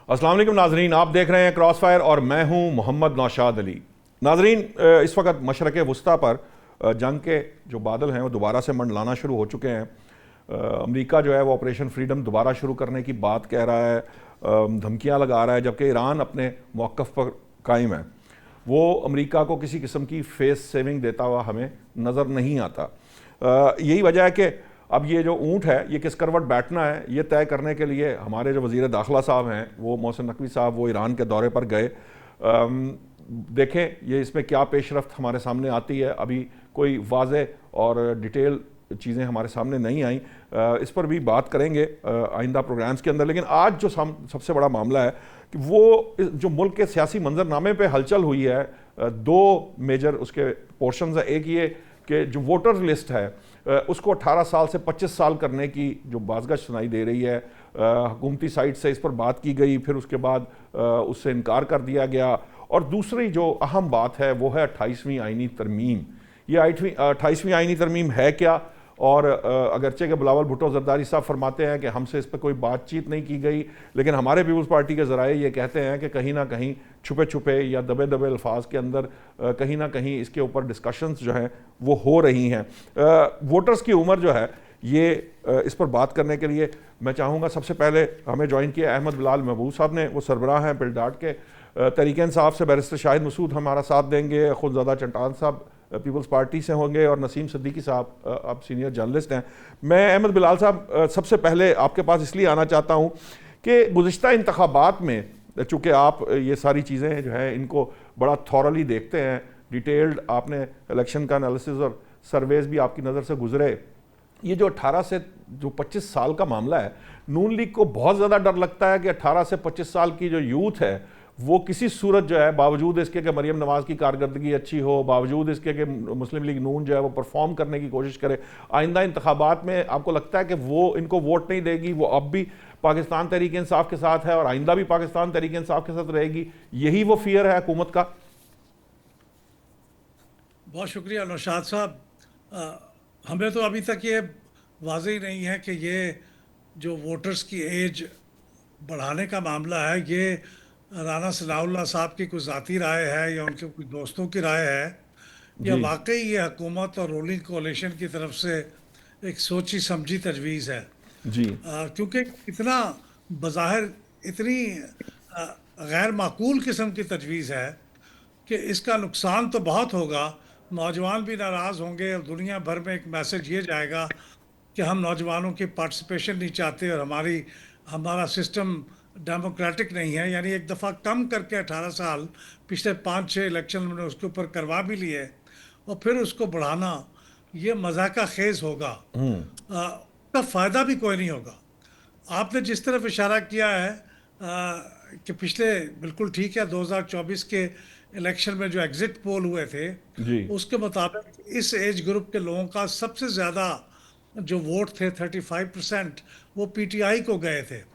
अस्सलाम वालेकुम नाजरीन, आप देख रहे हैं क्रॉस फायर और मैं हूं मोहम्मद नौशाद अली। नाजरीन, इस वक्त मशरक़ वस्ता पर जंग के जो बादल हैं वो दोबारा से मंडलाना शुरू हो चुके हैं। अमेरिका जो है वो ऑपरेशन फ्रीडम दोबारा शुरू करने की बात कह रहा है, धमकियां लगा रहा है, जबकि ईरान अपने मौक़िफ़ पर कायम है। वो अमेरिका को किसी किस्म की फेस सेविंग देता हुआ हमें नज़र नहीं आता। यही वजह है कि अब ये जो ऊँट है ये किस करवट बैठना है ये तय करने के लिए हमारे जो वज़ीर दाखिला साहब हैं वो मोहसिन नकवी साहब वो ईरान के दौरे पर गए। देखें ये इसमें क्या पेशरफ्त हमारे सामने आती है। अभी कोई वाज़े और डिटेल चीज़ें हमारे सामने नहीं आई, इस पर भी बात करेंगे आइंदा प्रोग्राम्स के अंदर। लेकिन आज जो सबसे बड़ा मामला है कि वो जो मुल्क के सियासी मंजरनामे पे हलचल हुई है, दो मेजर उसके पोर्शंस है। एक ये कि जो वोटर लिस्ट है उसको 18 साल से 25 साल करने की जो बाज़गश सुनाई दे रही है, हुकूमती साइड से इस पर बात की गई, फिर उसके बाद उससे इनकार कर दिया गया। और दूसरी जो अहम बात है वो है 28वीं आइनी तरमीम। ये 28वीं आइनी तरमीम है क्या? और अगरचे के बिलावल भुट्टो जरदारी साहब फरमाते हैं कि हमसे इस पर कोई बातचीत नहीं की गई, लेकिन हमारे पीपल्स पार्टी के ज़राए ये कहते हैं कि कहीं ना कहीं छुपे छुपे या दबे दबे अल्फाज के अंदर कहीं ना कहीं इसके ऊपर डिस्कशंस जो हैं वो हो रही हैं। वोटर्स की उम्र जो है ये इस पर बात करने के लिए मैं चाहूँगा सबसे पहले हमें ज्वाइन किया अहमद बिलाल महबूब साहब ने, वो सरबराह हैं पिलडाट के। तहरीक इंसाफ से बैरिस्टर शाहिद मसूद हमारा साथ देंगे, खुदज़ादा चट्टान साहब पीपल्स पार्टी से होंगे, और नसीम सिद्दीकी साहब आप सीनियर जर्नलिस्ट हैं। मैं अहमद बिलाल साहब सबसे पहले आपके पास इसलिए आना चाहता हूँ कि गुज़िश्ता इंतखाबात में चूँकि आप ये सारी चीज़ें जो है इनको बड़ा थॉरली देखते हैं, डिटेल्ड आपने इलेक्शन का एनालिसिस और सर्वेज भी आपकी नज़र से गुजरे। ये जो 18 से जो 25 साल का मामला है, नून लीग को बहुत ज़्यादा डर लगता है कि 18 से 25 साल की जो यूथ है वो किसी सूरत जो है, बावजूद इसके कि मरियम नवाज़ की कारकर्दगी अच्छी हो, बावजूद इसके कि मुस्लिम लीग नून जो है वो परफॉर्म करने की कोशिश करे, आइंदा इंतखाबात में आपको लगता है कि वो इनको वोट नहीं देगी, वो अब भी पाकिस्तान तहरीक इंसाफ के साथ है और आइंदा भी पाकिस्तान तहरीक इंसाफ के साथ रहेगी? यही वो फियर है हुकूमत का? बहुत शुक्रिया नौशाद साहब। हमें तो अभी तक ये वाज़ेह नहीं है कि ये जो वोटर्स की एज बढ़ाने का मामला है ये राना सनाउल्लाह साहब की कोई ज़ाती राय है या उनके कुछ दोस्तों की राय है, या जी वाकई ये हुकूमत और रूलिंग कोalition की तरफ से एक सोची समझी तजवीज़ है। जी क्योंकि इतना बज़ाहिर इतनी गैर माकूल किस्म की तजवीज़ है कि इसका नुकसान तो बहुत होगा, नौजवान भी नाराज़ होंगे और दुनिया भर में एक मैसेज ये जाएगा कि हम नौजवानों की पार्टिसिपेशन नहीं चाहते और हमारा सिस्टम डेमोक्रेटिक नहीं है। यानी एक दफ़ा कम करके 18 साल पिछले 5-6 इलेक्शन में उसके ऊपर करवा भी लिए और फिर उसको बढ़ाना ये मजाका खेज़ होगा, उसका फ़ायदा भी कोई नहीं होगा। आपने जिस तरफ इशारा किया है कि पिछले बिल्कुल ठीक है 2024 के इलेक्शन में जो एग्ज़िट पोल हुए थे जी उसके मुताबिक इस एज ग्रुप के लोगों का सबसे ज़्यादा जो वोट थे 35% वो पीटीआई को गए थे,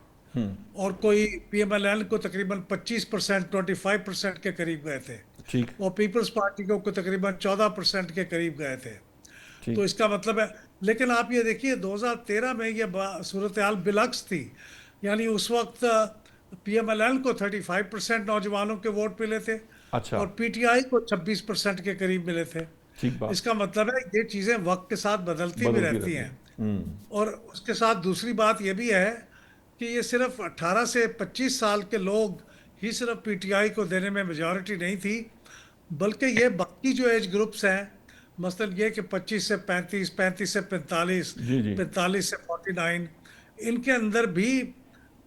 और कोई पीएमएलएन को तकरीबन 25%, 25% के करीब गए थे, ठीक और पीपल्स पार्टी को तकरीबन 14% के करीब गए थे। तो ठीक इसका मतलब है, लेकिन आप ये देखिए 2013 में ये सूरत हाल बिलक्स थी। यानी उस वक्त पीएमएलएन को 35% नौजवानों के वोट मिले थे अच्छा और पीटीआई को 26% के करीब मिले थे। ठीक बात इसका मतलब है ये चीज़ें वक्त के साथ बदलती भी रहती रहती हैं। है। और उसके साथ दूसरी बात ये भी है कि ये सिर्फ 18 से 25 साल के लोग ही सिर्फ पीटीआई को देने में मेजॉरिटी नहीं थी, बल्कि ये बाकी जो एज ग्रुप्स हैं, मसलन ये कि 25 से 35, 35 से 45, जी जी 45 से 49, इनके अंदर भी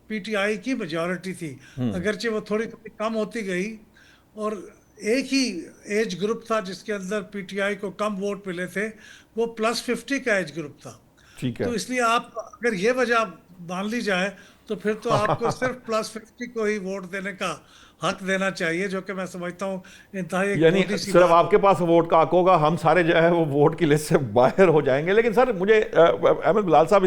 पीटीआई की मेजॉरिटी थी। अगरचे वो थोड़ी थोड़ी कम होती गई, और एक ही एज ग्रुप था जिसके अंदर पीटीआई को कम वोट मिले थे, वो +50 का एज ग्रुप था। ठीक तो है। इसलिए आप अगर ये वजह मान ली जाए तो फिर तो आपको सिर्फ +50 को ही वोट देने का हक देना चाहिए, जो कि मैं समझता हूँ इंतहाई एक यानी भोली सी सिर्फ बात आपके पास वोट का हक होगा, हम सारे जो है वो वोट की लिस्ट से बाहर हो जाएंगे। लेकिन सर मुझे अहमद बिलाल साहब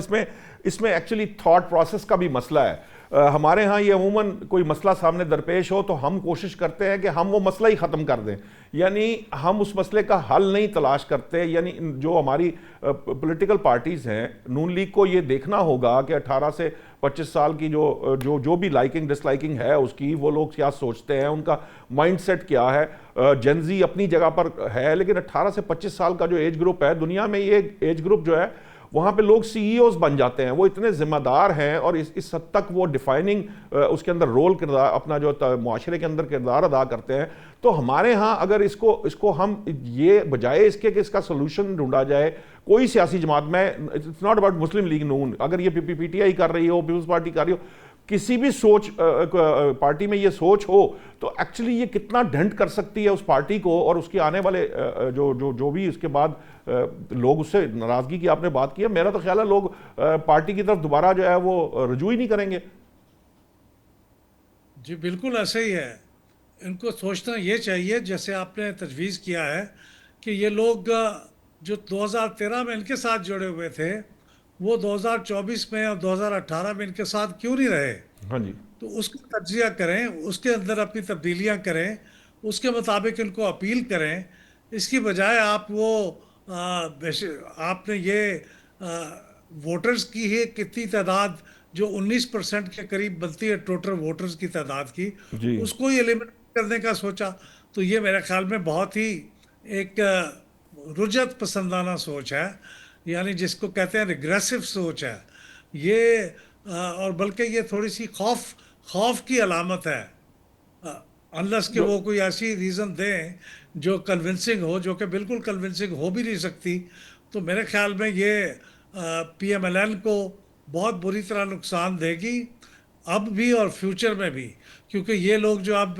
इसमें एक्चुअली थॉट प्रोसेस का भी मसला है। हमारे यहाँ ये अमूमन कोई मसला सामने दरपेश हो तो हम कोशिश करते हैं कि हम वो मसला ही ख़त्म कर दें, यानी हम उस मसले का हल नहीं तलाश करते। यानी जो हमारी पॉलिटिकल पार्टीज़ हैं, नून लीग को ये देखना होगा कि 18 से 25 साल की जो जो जो भी लाइकिंग डिसलाइकिंग है उसकी, वो लोग क्या सोचते हैं, उनका माइंडसेट क्या है। जेनजी अपनी जगह पर है, लेकिन 18 से 25 साल का जो एज ग्रुप है, दुनिया में ये एज ग्रुप जो है वहाँ पे लोग सीईओज बन जाते हैं, वो इतने जिम्मेदार हैं और इस हद तक वो डिफाइनिंग उसके अंदर रोल किरदार अपना जो मुआशरे के अंदर किरदार अदा करते हैं। तो हमारे यहाँ अगर इसको हम ये बजाय इसके कि इसका सोल्यूशन ढूंढा जाए, कोई सियासी जमात में, it's not about Muslim League Noon, अगर ये पीटीआई कर रही हो, पीपल्स पार्टी कर रही हो, किसी भी सोच पार्टी में ये सोच हो, तो एक्चुअली ये कितना ढंट कर सकती है उस पार्टी को और उसके आने वाले जो जो जो भी उसके बाद लोग उससे नाराजगी की आपने बात की है, मेरा तो ख्याल है लोग पार्टी की तरफ दोबारा जो है वो रुजू ही नहीं करेंगे। जी बिल्कुल ऐसे ही है। इनको सोचना ये चाहिए, जैसे आपने तजवीज़ किया है कि ये लोग जो 2013 में इनके साथ जुड़े हुए थे, वो 2024 में और 2018 में इनके साथ क्यों नहीं रहे। हाँ जी। तो उसका तज्जिया करें, उसके अंदर अपनी तब्दीलियां करें, उसके मुताबिक इनको अपील करें। इसकी बजाय आप वो आपने ये वोटर्स की ही कितनी तादाद जो 19% के करीब बनती है टोटल वोटर्स की तादाद की, जी। उसको ही एलिमिनेट करने का सोचा। तो ये मेरे ख्याल में बहुत ही एक रुजत पसंदाना सोच है, यानी जिसको कहते हैं रिग्रेसिव सोच है ये। और बल्कि ये थोड़ी सी खौफ की अलामत है, अनलस कि जो वो कोई ऐसी रीज़न दें जो कन्विंसिंग हो, जो कि बिल्कुल कन्विंसिंग हो भी नहीं सकती। तो मेरे ख्याल में ये पीएमएलएन को बहुत बुरी तरह नुकसान देगी, अब भी और फ्यूचर में भी, क्योंकि ये लोग जो अब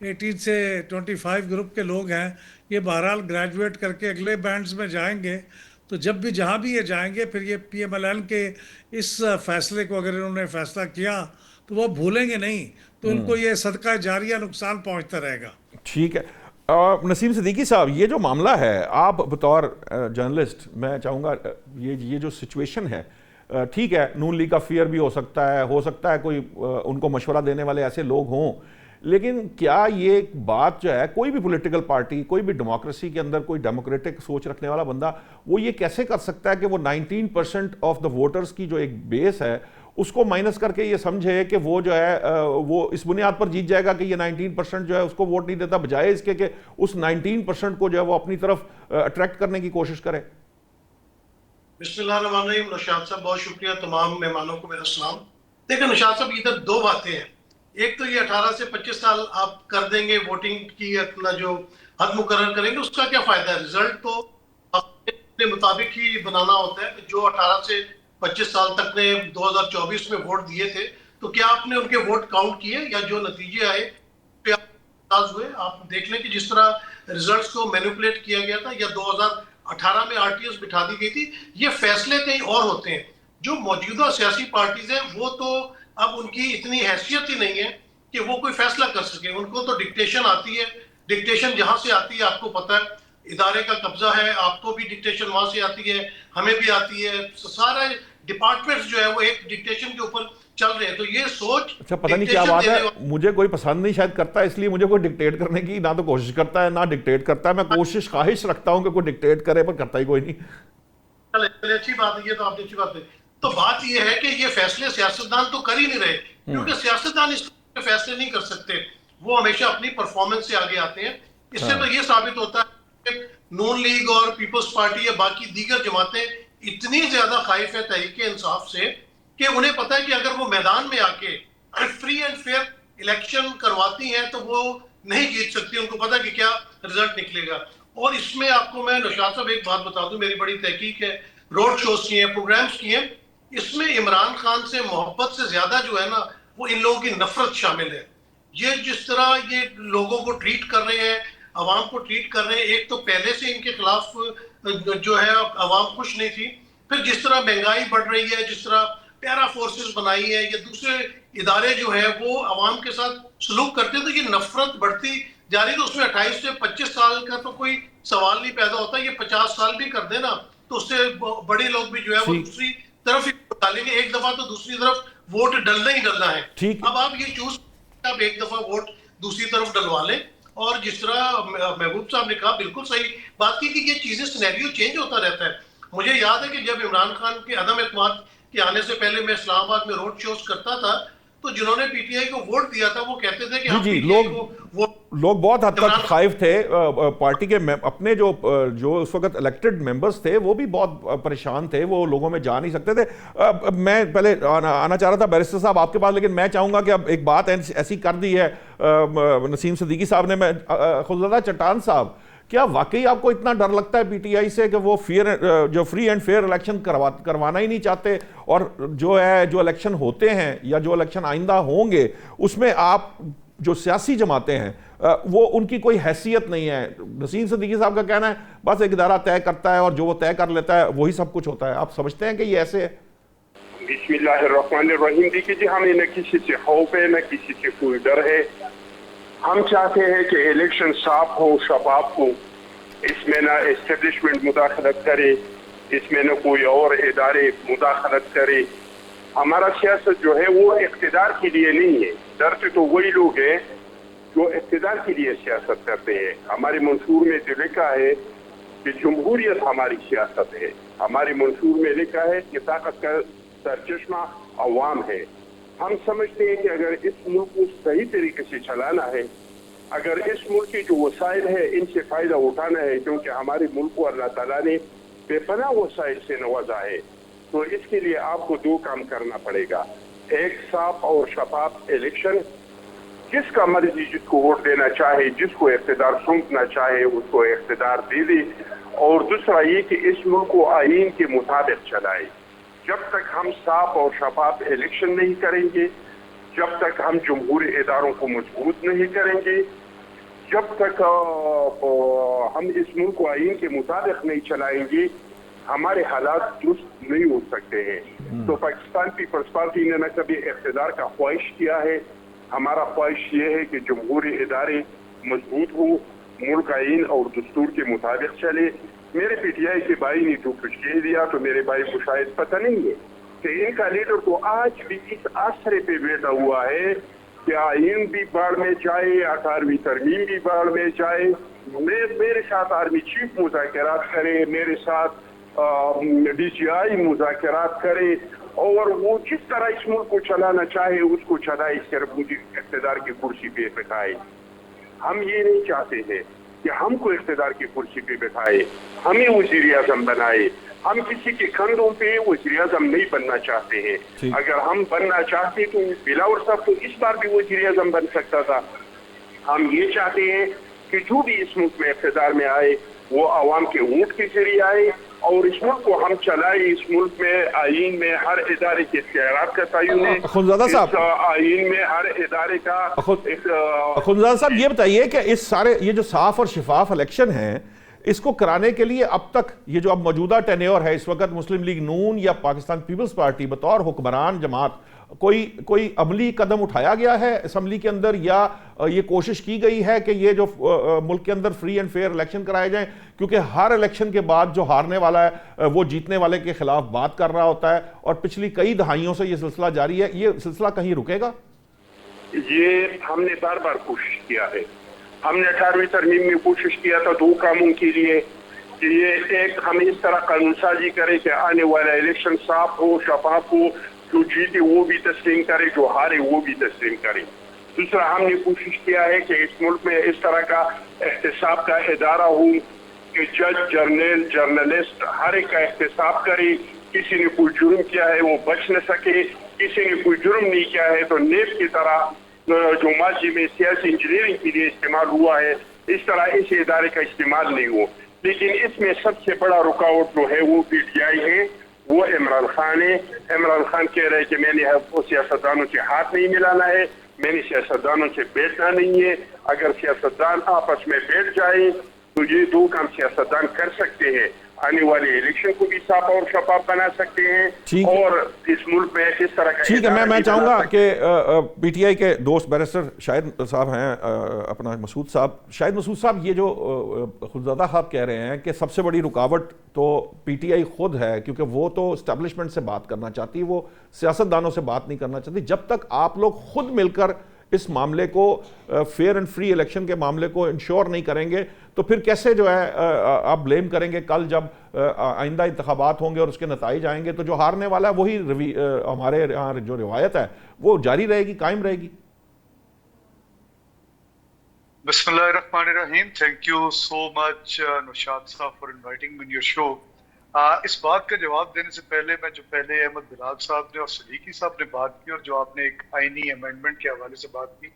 18 से 25 ग्रुप के लोग हैं, ये बहरहाल ग्रेजुएट करके अगले बैंड्स में जाएंगे। तो जब भी जहाँ भी ये जाएंगे, फिर ये पीएमएलएन के इस फैसले को अगर इन्होंने फैसला किया तो वो भूलेंगे नहीं, तो इनको ये सदका जारिया नुकसान पहुंचता रहेगा। ठीक है। नसीम सिद्दीकी साहब, ये जो मामला है, आप बतौर जर्नलिस्ट, मैं चाहूँगा ये जो सिचुएशन है, ठीक है, नून लीग का फियर भी हो सकता है कोई उनको मशवरा देने वाले ऐसे लोग हों, लेकिन क्या ये बात जो है, कोई भी पॉलिटिकल पार्टी, कोई भी डेमोक्रेसी के अंदर कोई डेमोक्रेटिक सोच रखने वाला बंदा, वो ये कैसे कर सकता है कि वो 19% ऑफ द वोटर्स की जो एक बेस है उसको माइनस करके ये समझे कि वो जो है वो इस बुनियाद पर जीत जाएगा कि ये 19% जो है उसको वोट नहीं देता, बजाय इसके कि उस 19% को जो है वो अपनी तरफ अट्रैक्ट करने की कोशिश करे। बिस्मिल्लाहिर्रहमानिर्रहीम। निशात साहब बहुत शुक्रिया, तमाम मेहमानों को मेरा सलाम। देखिए निशात साहब, इधर दो बातें हैं। एक तो ये 18 से 25 साल आप कर देंगे वोटिंग की, अपना जो हद मुकर्रर करेंगे, उसका क्या फायदा है? रिजल्ट तो अपने मुताबिक ही बनाना होता है। जो 18 से 25 साल तक ने 2024 में वोट दिए थे, तो क्या आपने उनके वोट काउंट किए या जो नतीजे आए हुए? आप देख लें कि जिस तरह रिजल्ट्स को मैनिपुलेट किया गया था या 2018 में आरटीएस बिठा दी गई थी, ये फैसले कहीं और होते हैं। जो मौजूदा सियासी पार्टीज हैं वो तो अब उनकी इतनी हैसियत ही नहीं है कि वो कोई फैसला कर सके। उनको तो डिक्टेशन आती है, डिक्टेशन जहां से आती है आपको पता है, इदारे का कब्जा है, आपको भी डिक्टेशन वहां से आती है, हमें भी आती है, सारे डिपार्टमेंट्स जो है वो एक डिक्टेशन के ऊपर चल रहे हैं। तो ये सोच, अच्छा, पता नहीं क्या बात है, मुझे कोई पसंद नहीं शायद करता, इसलिए मुझे कोई डिक्टेट करने की ना तो कोशिश करता है ना डिक्टेट करता है। मैं कोशिश ख्वाहिश रखता हूं कि कोई डिक्टेट करे, पर करता ही कोई नहीं। अच्छी बात है, ये तो आपने अच्छी बात है। तो बात ये है कि ये फैसले सियासतदान तो कर ही नहीं रहे, क्योंकि सियासतदान इस फैसले नहीं कर सकते, वो हमेशा अपनी परफॉर्मेंस से आगे आते हैं। इससे तो ये साबित होता है कि नून लीग और पीपल्स पार्टी या बाकी दीगर जमातें इतनी ज्यादा खाइफ है तहरीक इंसाफ से कि उन्हें पता है कि अगर वो मैदान में आके फ्री एंड फेयर इलेक्शन करवाती हैं तो वो नहीं जीत सकती। उनको पता है कि क्या रिजल्ट निकलेगा। और इसमें आपको मैं निशात साहब एक बात बता दूं, मेरी बड़ी तहकीक है, रोड शोज किए, प्रोग्राम्स किए, इसमें इमरान खान से मोहब्बत से ज्यादा जो है ना, वो इन लोगों की नफरत शामिल है। ये जिस तरह ये लोगों को ट्रीट कर रहे हैं, अवाम को ट्रीट कर रहे हैं, एक तो पहले से इनके खिलाफ जो है अवाम खुश नहीं थी, फिर जिस तरह महंगाई बढ़ रही है, जिस तरह पैरा फोर्सेस बनाई है, ये दूसरे इदारे जो है वो अवाम के साथ सलूक करते हैं, तो ये नफरत बढ़ती जा रही है। तो उसमें 28 से 25 साल का तो कोई सवाल नहीं पैदा होता। ये 50 साल भी कर देना तो उससे बड़े लोग भी जो है वो दूसरी तरफ ही डालेंगे। एक दफा तो दूसरी तरफ वोट डलना ही डलना है। अब आप ये चूज, आप एक दफा वोट दूसरी तरफ डलवा लें। और जिस तरह महबूब साहब ने कहा, बिल्कुल सही बात की कि ये चीजें सिनेरियो चेंज होता रहता है। मुझे याद है कि जब इमरान खान के अदम एतमाद कि आने से पहले मैं इस्लामाबाद में रोड शोज करता था, तो जिन्होंने पीटीआई को वोट दिया था वो कहते थे कि हम जी पीटीआई को लोग बहुत हद तक खाइफ थे। पार्टी के अपने जो उस वक्त इलेक्टेड मेंबर्स थे वो भी बहुत परेशान थे, वो लोगों में जा नहीं सकते थे। मैं पहले आना चाह रहा था बैरिस्टर साहब आपके पास, लेकिन मैं चाहूंगा कि अब एक बात ऐसी कर दी है नसीम सिद्दीकी साहब ने, मैं खुदादा चट्टान साहब, क्या वाकई आपको इतना डर लगता है पीटीआई से कि वो जो फ्री एंड फेयर इलेक्शन करवाना ही नहीं चाहते, और जो इलेक्शन होते हैं या जो इलेक्शन आइंदा होंगे उसमें आप जो सियासी जमातें हैं वो उनकी कोई हैसियत नहीं है? नसीम सिद्दीकी साहब का कहना है बस एक इदारा तय करता है और जो वो तय कर लेता है वही सब कुछ होता है। आप समझते हैं कि ये ऐसे है? बिस्मिल्लाहिर्रहमानिर्रहीम। देखिए जी, हमें न किसी से खौफ है न किसी से कोई डर है। हम चाहते हैं कि इलेक्शन साफ हो, शफाफ हो, इसमें ना एस्टेब्लिशमेंट मुदाखलत करे, इसमें न कोई और इदारे मुदाखलत करे। हमारा सियासत जो है वो इख्तिदार के लिए नहीं है। डरते तो वही लोग हैं जो इख्तिदार के लिए सियासत करते हैं। हमारे मंशूर में तो लिखा है कि जमहूरियत हमारी सियासत है। हमारे मंशूर में लिखा है कि ताकत का सरचश्मा अवाम है। हम समझते हैं कि अगर इस मुल्क को सही तरीके से चलाना है, अगर इस मुल्क की जो वसाइल है इनसे फायदा उठाना है, क्योंकि हमारे मुल्क को अल्लाह ताला ने बेपनाह वसाइल से नवाजा है, तो इसके लिए आपको दो काम करना पड़ेगा। एक, साफ और शफाफ इलेक्शन, जिसका मर्जी जिसको वोट देना चाहे, जिसको इख्तिदार सौंपना चाहे उसको इख्तिदार दे दे। और दूसरा ये कि इस मुल्क को आईन के मुताबिक चलाए। जब तक हम साफ और शफाफ इलेक्शन नहीं करेंगे, जब तक हम जमहूरी इदारों को मजबूत नहीं करेंगे, जब तक हम इस मुल्क को आईन के मुताबिक नहीं चलाएंगे, हमारे हालात दुरुस्त नहीं हो सकते हैं। तो पाकिस्तान पीपल्स पार्टी ने न कभी इख्तिदार का ख्वाहिश किया है। हमारा ख्वाहिश ये है कि जमहूरी इदारे मजबूत हो, मुल्क आईन और दस्तूर के मुताबिक चले। मेरे पीटीआई के भाई ने जो कुछ कह दिया तो मेरे भाई को शायद पता नहीं है कि इनका लीडर तो आज भी इस आसरे पे बैठा हुआ है कि आईन भी बाढ़ में जाए, 18वीं तरमीम भी बाढ़ में जाए। मेरे साथ आर्मी चीफ मुज़ाकरात करे, मेरे साथ DCI मुज़ाकरात करे, और वो जिस तरह इस मुल्क को चलाना चाहे उसको चलाए, सिर्फ मुझे इख्तिदार की कुर्सी पे बैठाए। हम ये नहीं चाहते हैं कि हमको इख्तिदार की कुर्सी पे बैठाए, हमें वज़ीर-ए-आज़म बनाए। हम किसी के कंधों पे वज़ीर-ए-आज़म नहीं बनना चाहते हैं। अगर हम बनना चाहते तो बिलावल साहब तो इस बार भी वज़ीर-ए-आज़म बन सकता था। हम ये चाहते हैं कि जो भी इस मुल्क में इख्तिदार में आए वो आवाम के वोट के जरिए आए, और इस मुल्क को हम चलाए। इस मुल्क में आईन में हर इदारे के इख्तियारात का तयन है। खुदादा साहब, आईन में हर इदारे का खुदादा साहब ये बताइए कि इस सारे ये जो साफ और शिफाफ इलेक्शन है इसको कराने के लिए अब तक ये जो अब मौजूदा टेन्योर है इस वक्त मुस्लिम लीग नून या पाकिस्तान पीपल्स पार्टी बतौर हुक्मरान जमात कोई अमली कदम उठाया गया है असम्बली के अंदर, या ये कोशिश की गई है कि ये जो मुल्क के अंदर फ्री एंड फेयर इलेक्शन कराए जाएं? क्योंकि हर इलेक्शन के बाद जो हारने वाला है वो जीतने वाले के खिलाफ बात कर रहा होता है, और पिछली कई दहाइयों से ये सिलसिला जारी है। ये सिलसिला कहीं रुकेगा? ये हमने बार बार कोशिश किया है। हमने 18वीं तरमीम में कोशिश किया था दो कामों के लिए कि ये एक, हम इस तरह कानून साजी करें कि आने वाला इलेक्शन साफ हो, शफाफ हो, जो जीते वो भी तस्लीम करे, जो हारे वो भी तस्लीम करे। दूसरा, हमने कोशिश किया है कि इस मुल्क में इस तरह का एहतसाब का इदारा हो कि जज, जर्नलिस्ट हर एक का एहतसाब करे। किसी ने कोई जुर्म किया है वो बच न सके, किसी ने कोई जुर्म नहीं किया है तो नेब की तरह जो माजी में सियासी इंजीनियरिंग के लिए इस्तेमाल हुआ है, इस तरह इस इदारे का इस्तेमाल नहीं हो। लेकिन इसमें सबसे बड़ा रुकावट जो है वो PTI है, वो इमरान खान है। इमरान खान कह रहे हैं कि मैंने वो सियासतदानों से हाथ नहीं मिलाना है, मैंने सियासतदानों से बैठना नहीं है। अगर सियासतदान आपस में बैठ जाए तो ये दो काम सियासतदान कर सकते हैं, आने वाले इलेक्शन को भी साफ और शफाफ बना सकते हैं, और इस मुल्क में इस तरह का। ठीक है, मैं चाहूंगा कि PTI के दोस्त बैरिस्टर शाहिद साहब हैं, अपना मसूद साहब, शाहिद मसूद साहब, ये जो खुदादा साहब कह रहे हैं कि सबसे बड़ी रुकावट तो PTI खुद है, क्योंकि वो तो एस्टेब्लिशमेंट से बात करना चाहती है, वो सियासतदानों से बात नहीं करना चाहती। जब तक आप लोग खुद मिलकर इस मामले को, फेयर एंड फ्री इलेक्शन के मामले को इंश्योर नहीं करेंगे तो फिर कैसे जो है आप ब्लेम करेंगे कल जब आइंदा इंतखाबात होंगे और उसके नताइज आएंगे तो जो हारने वाला है वही हमारे यहाँ जो रिवायत है वो जारी रहेगी, कायम रहेगी। बिस्मिल्लाहिर्रहमानिर्रहीम। Thank you so much Naushad साहब for inviting me in your show. इस बात का जवाब देने से पहले मैं जो पहले अहमद बिलाल साहब ने और सदीकी साहब ने बात की और जो आपने एक आईनी अमेंडमेंट के हवाले से बात की,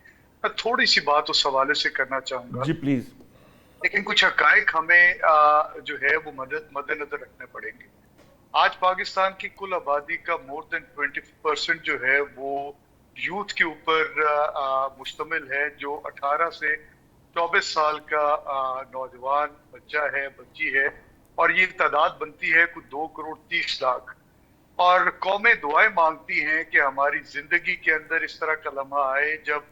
मैं थोड़ी सी बात उस हवाले से करना चाहूंगा जी प्लीज। लेकिन कुछ हकायक हमें जो है वो मद्देनजर रखने पड़ेंगे। आज पाकिस्तान की कुल आबादी का मोर देन 20% जो है वो यूथ के ऊपर मुश्तमिल है, जो 18 से 24 साल का नौजवान बच्चा है, बच्ची है, और ये तादाद बनती है कुछ 2 करोड़ 30 लाख। और कौमें दुआएं मांगती हैं कि हमारी जिंदगी के अंदर इस तरह का लम्हा आए जब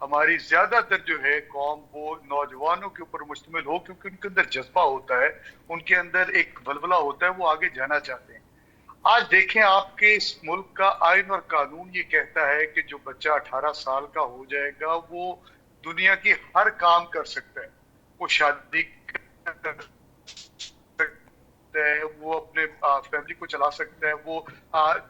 हमारी ज्यादातर जो है कौम वो नौजवानों के ऊपर मुश्तमिल हो, क्योंकि उनके अंदर जज्बा होता है, उनके अंदर एक वलवला होता है, वो आगे जाना चाहते हैं। आज देखें, आपके इस मुल्क का आइन और कानून ये कहता है कि जो बच्चा 18 साल का हो जाएगा वो दुनिया की हर काम कर सकता है। वो शादी कर सकता है, वो अपने फैमिली को चला सकता है, वो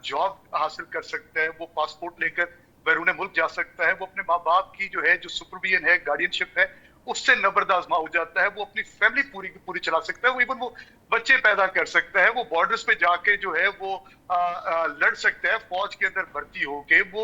जॉब हासिल कर सकता है, वो पासपोर्ट लेकर बैरून मुल्क जा सकता है, वो अपने माँ बाप की जो है जो सुपरविजन है, गार्डियनशिप है, उससे नबरदाज हो जाता है, वो अपनी फैमिली पूरी की पूरी चला सकता है, वो इवन वो बच्चे पैदा कर सकता है, वो बॉर्डर्स पे जाके जो है वो लड़ सकता है, फौज के अंदर भर्ती होके वो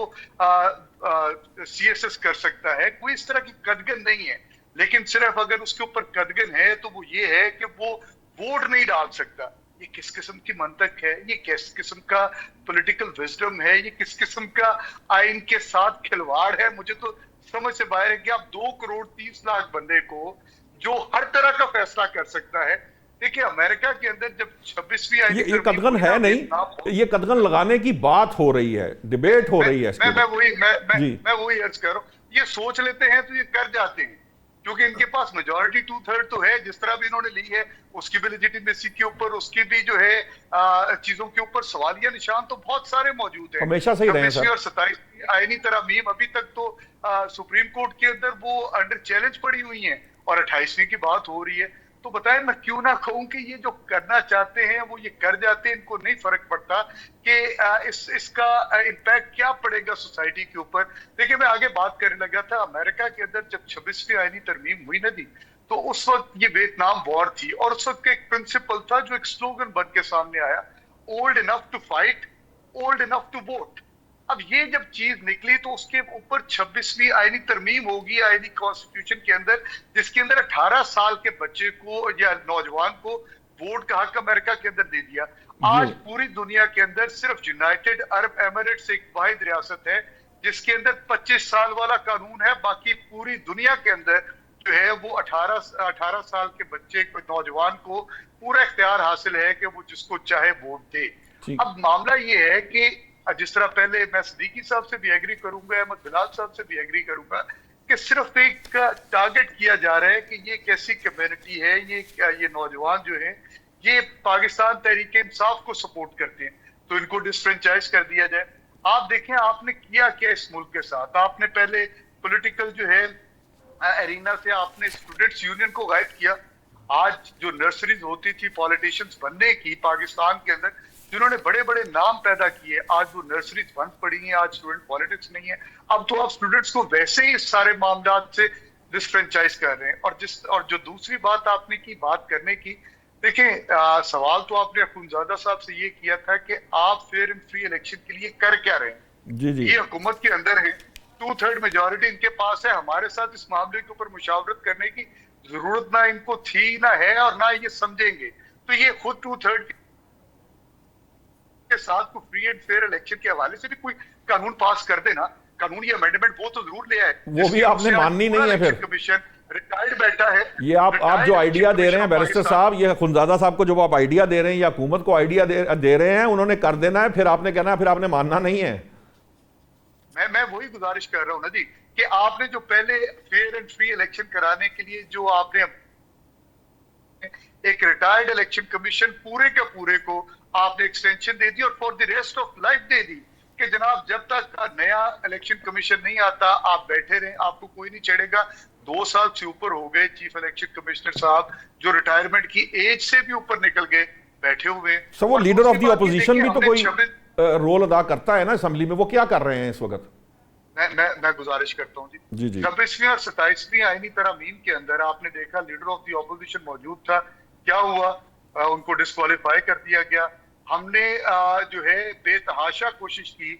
CSS कर सकता है। कोई इस तरह की कदगन नहीं है, लेकिन सिर्फ अगर उसके ऊपर कदगन है तो वो ये है कि वो वोट नहीं डाल सकता। ये किस किस्म की मंतक है, ये किस किस्म का पॉलिटिकल विजडम है, ये किस किस्म का आइन के साथ खिलवाड़ है? मुझे तो समझ से बाहर है कि आप 2 करोड़ 30 लाख बंदे को जो हर तरह का फैसला कर सकता है। देखिए, अमेरिका के अंदर जब 26वीं ये कदगन है नहीं, ये कदगन लगाने की बात हो रही है, डिबेट हो रही है। मैं वही अर्ज कर रहा हूँ, ये सोच लेते हैं तो ये कर जाते हैं, क्योंकि इनके पास मेजॉरिटी 2/3 तो है, जिस तरह भी इन्होंने ली है, उसकी भी लेजिटिमेसी के ऊपर, उसकी भी जो है चीजों के ऊपर सवालिया निशान तो बहुत सारे मौजूद हैं। हमेशा से ही रहे हैं। और 27वीं आईनी तरमीम अभी तक तो सुप्रीम कोर्ट के अंदर वो अंडर चैलेंज पड़ी हुई हैं, और 28वीं की बात हो रही है। तो बताएं, मैं क्यों ना कहूं कि ये जो करना चाहते हैं वो ये कर जाते हैं, इनको नहीं फर्क पड़ता कि इसका इम्पैक्ट क्या पड़ेगा सोसाइटी के ऊपर। देखिए, मैं आगे बात करने लगा था, अमेरिका के अंदर जब 26वीं आईनी तरमीम हुई ना थी, तो उस वक्त ये वियतनाम वॉर थी, और उस वक्त एक प्रिंसिपल था जो एक स्लोगन बन के सामने आया, old enough to fight, old enough to vote. अब ये जब चीज निकली तो उसके ऊपर 26वीं आईनी तरमीम होगी आईनी कॉन्स्टिट्यूशन के अंदर, जिसके अंदर 18 साल के बच्चे को या नौजवान को वोट का हक अमेरिका के अंदर दे दिया। आज पूरी दुनिया के अंदर सिर्फ यूनाइटेड अरब एमिरेट्स एक वाहिद रियासत है जिसके अंदर 25 साल वाला कानून है। बाकी पूरी दुनिया के अंदर जो है वो 18 साल के बच्चे नौजवान को पूरा इख्तियार हासिल है कि वो जिसको चाहे वोट दे। अब मामला ये है कि जिस तरह पहले मैं सदीकी साहब से भी एग्री करूंगा, अहमद बिलाल साहब से भी एग्री करूंगा कि सिर्फ एक टारगेट किया जा रहा है कि ये कैसी कम्युनिटी है, ये नौजवान जो है ये पाकिस्तान तहरीक इंसाफ को सपोर्ट करते हैं, तो इनको डिसफ्रेंचाइज कर दिया जाए। आप देखें, आपने किया क्या इस मुल्क के साथ? आपने पहले पॉलिटिकल जो है एरिना से आपने स्टूडेंट्स यूनियन को गायब किया। आज जो नर्सरीज होती थी पॉलिटिशियंस बनने की पाकिस्तान के अंदर, जिन्होंने बड़े बड़े नाम पैदा किए, आज वो नर्सरीज बंद पड़ी हैं, आज स्टूडेंट पॉलिटिक्स नहीं है। अब तो आप स्टूडेंट्स को वैसे ही सारे मामला से डिसफ्रेंचाइज कर रहे हैं। और जो दूसरी बात आपने की बात करने की, देखें, सवाल तो आपने अखुंजादा साहब से ये किया था कि आप फेयर एंड फ्री इलेक्शन के लिए कर क्या रहे हैं। जी। ये हुकूमत के अंदर है, 2/3 मेजॉरिटी इनके पास है, हमारे साथ इस मामले के ऊपर मुशावरत करने की जरूरत ना इनको थी, ना है, और ना ये समझेंगे। तो ये खुद 2/3 के साथ को फ्री एंड फेयर इलेक्शन के हवाले से भी कोई कानून पास कर देना, कानूनी अमेंडमेंट वो तो जरूर ले आए, वो भी आपने माननी नहीं है। फिर कमीशन रिटायर्ड बैठा है। ये आप जो आइडिया दे रहे हैं बैरिस्टर साहब, ये खुंजादा साहब को जो आप आइडिया दे रहे हैं या हुकूमत को आइडिया दे रहे हैं, उन्होंने कर देना है, फिर आपने कहना है, फिर आपने मानना नहीं है। मैं वही गुजारिश कर रहा हूं ना जी कि आपने जो पहले फेयर एंड फ्री इलेक्शन कराने के लिए जो आपने एक रिटायर्ड इलेक्शन कमीशन पूरे के पूरे को आपने एक्सटेंशन दे दी और for the rest of life दे दी। कि जनाब जब तक नया इलेक्शन कमीशन नहीं आता आप बैठे रहें, आपको कोई नहीं छेड़ेगा। 2 साल से ऊपर हो गए चीफ इलेक्शन कमिश्नर साहब जो रिटायरमेंट की एज से भी ऊपर निकल गए, बैठे हुए। सर वो लीडर ऑफ द ऑपोजिशन भी तो कोई 26 रोल अदा करता है ना असेंबली में, वो क्या कर रहे हैं इस वक्त? मैं गुजारिश करता हूँ जी जी 26वीं और 27वीं आईनी तरमीम के अंदर आपने देखा लीडर ऑफ द ऑपोजिशन मौजूद था, क्या हुआ? उनको डिस्क्वालीफाई कर दिया गया। हमने जो है बेतहाशा कोशिश की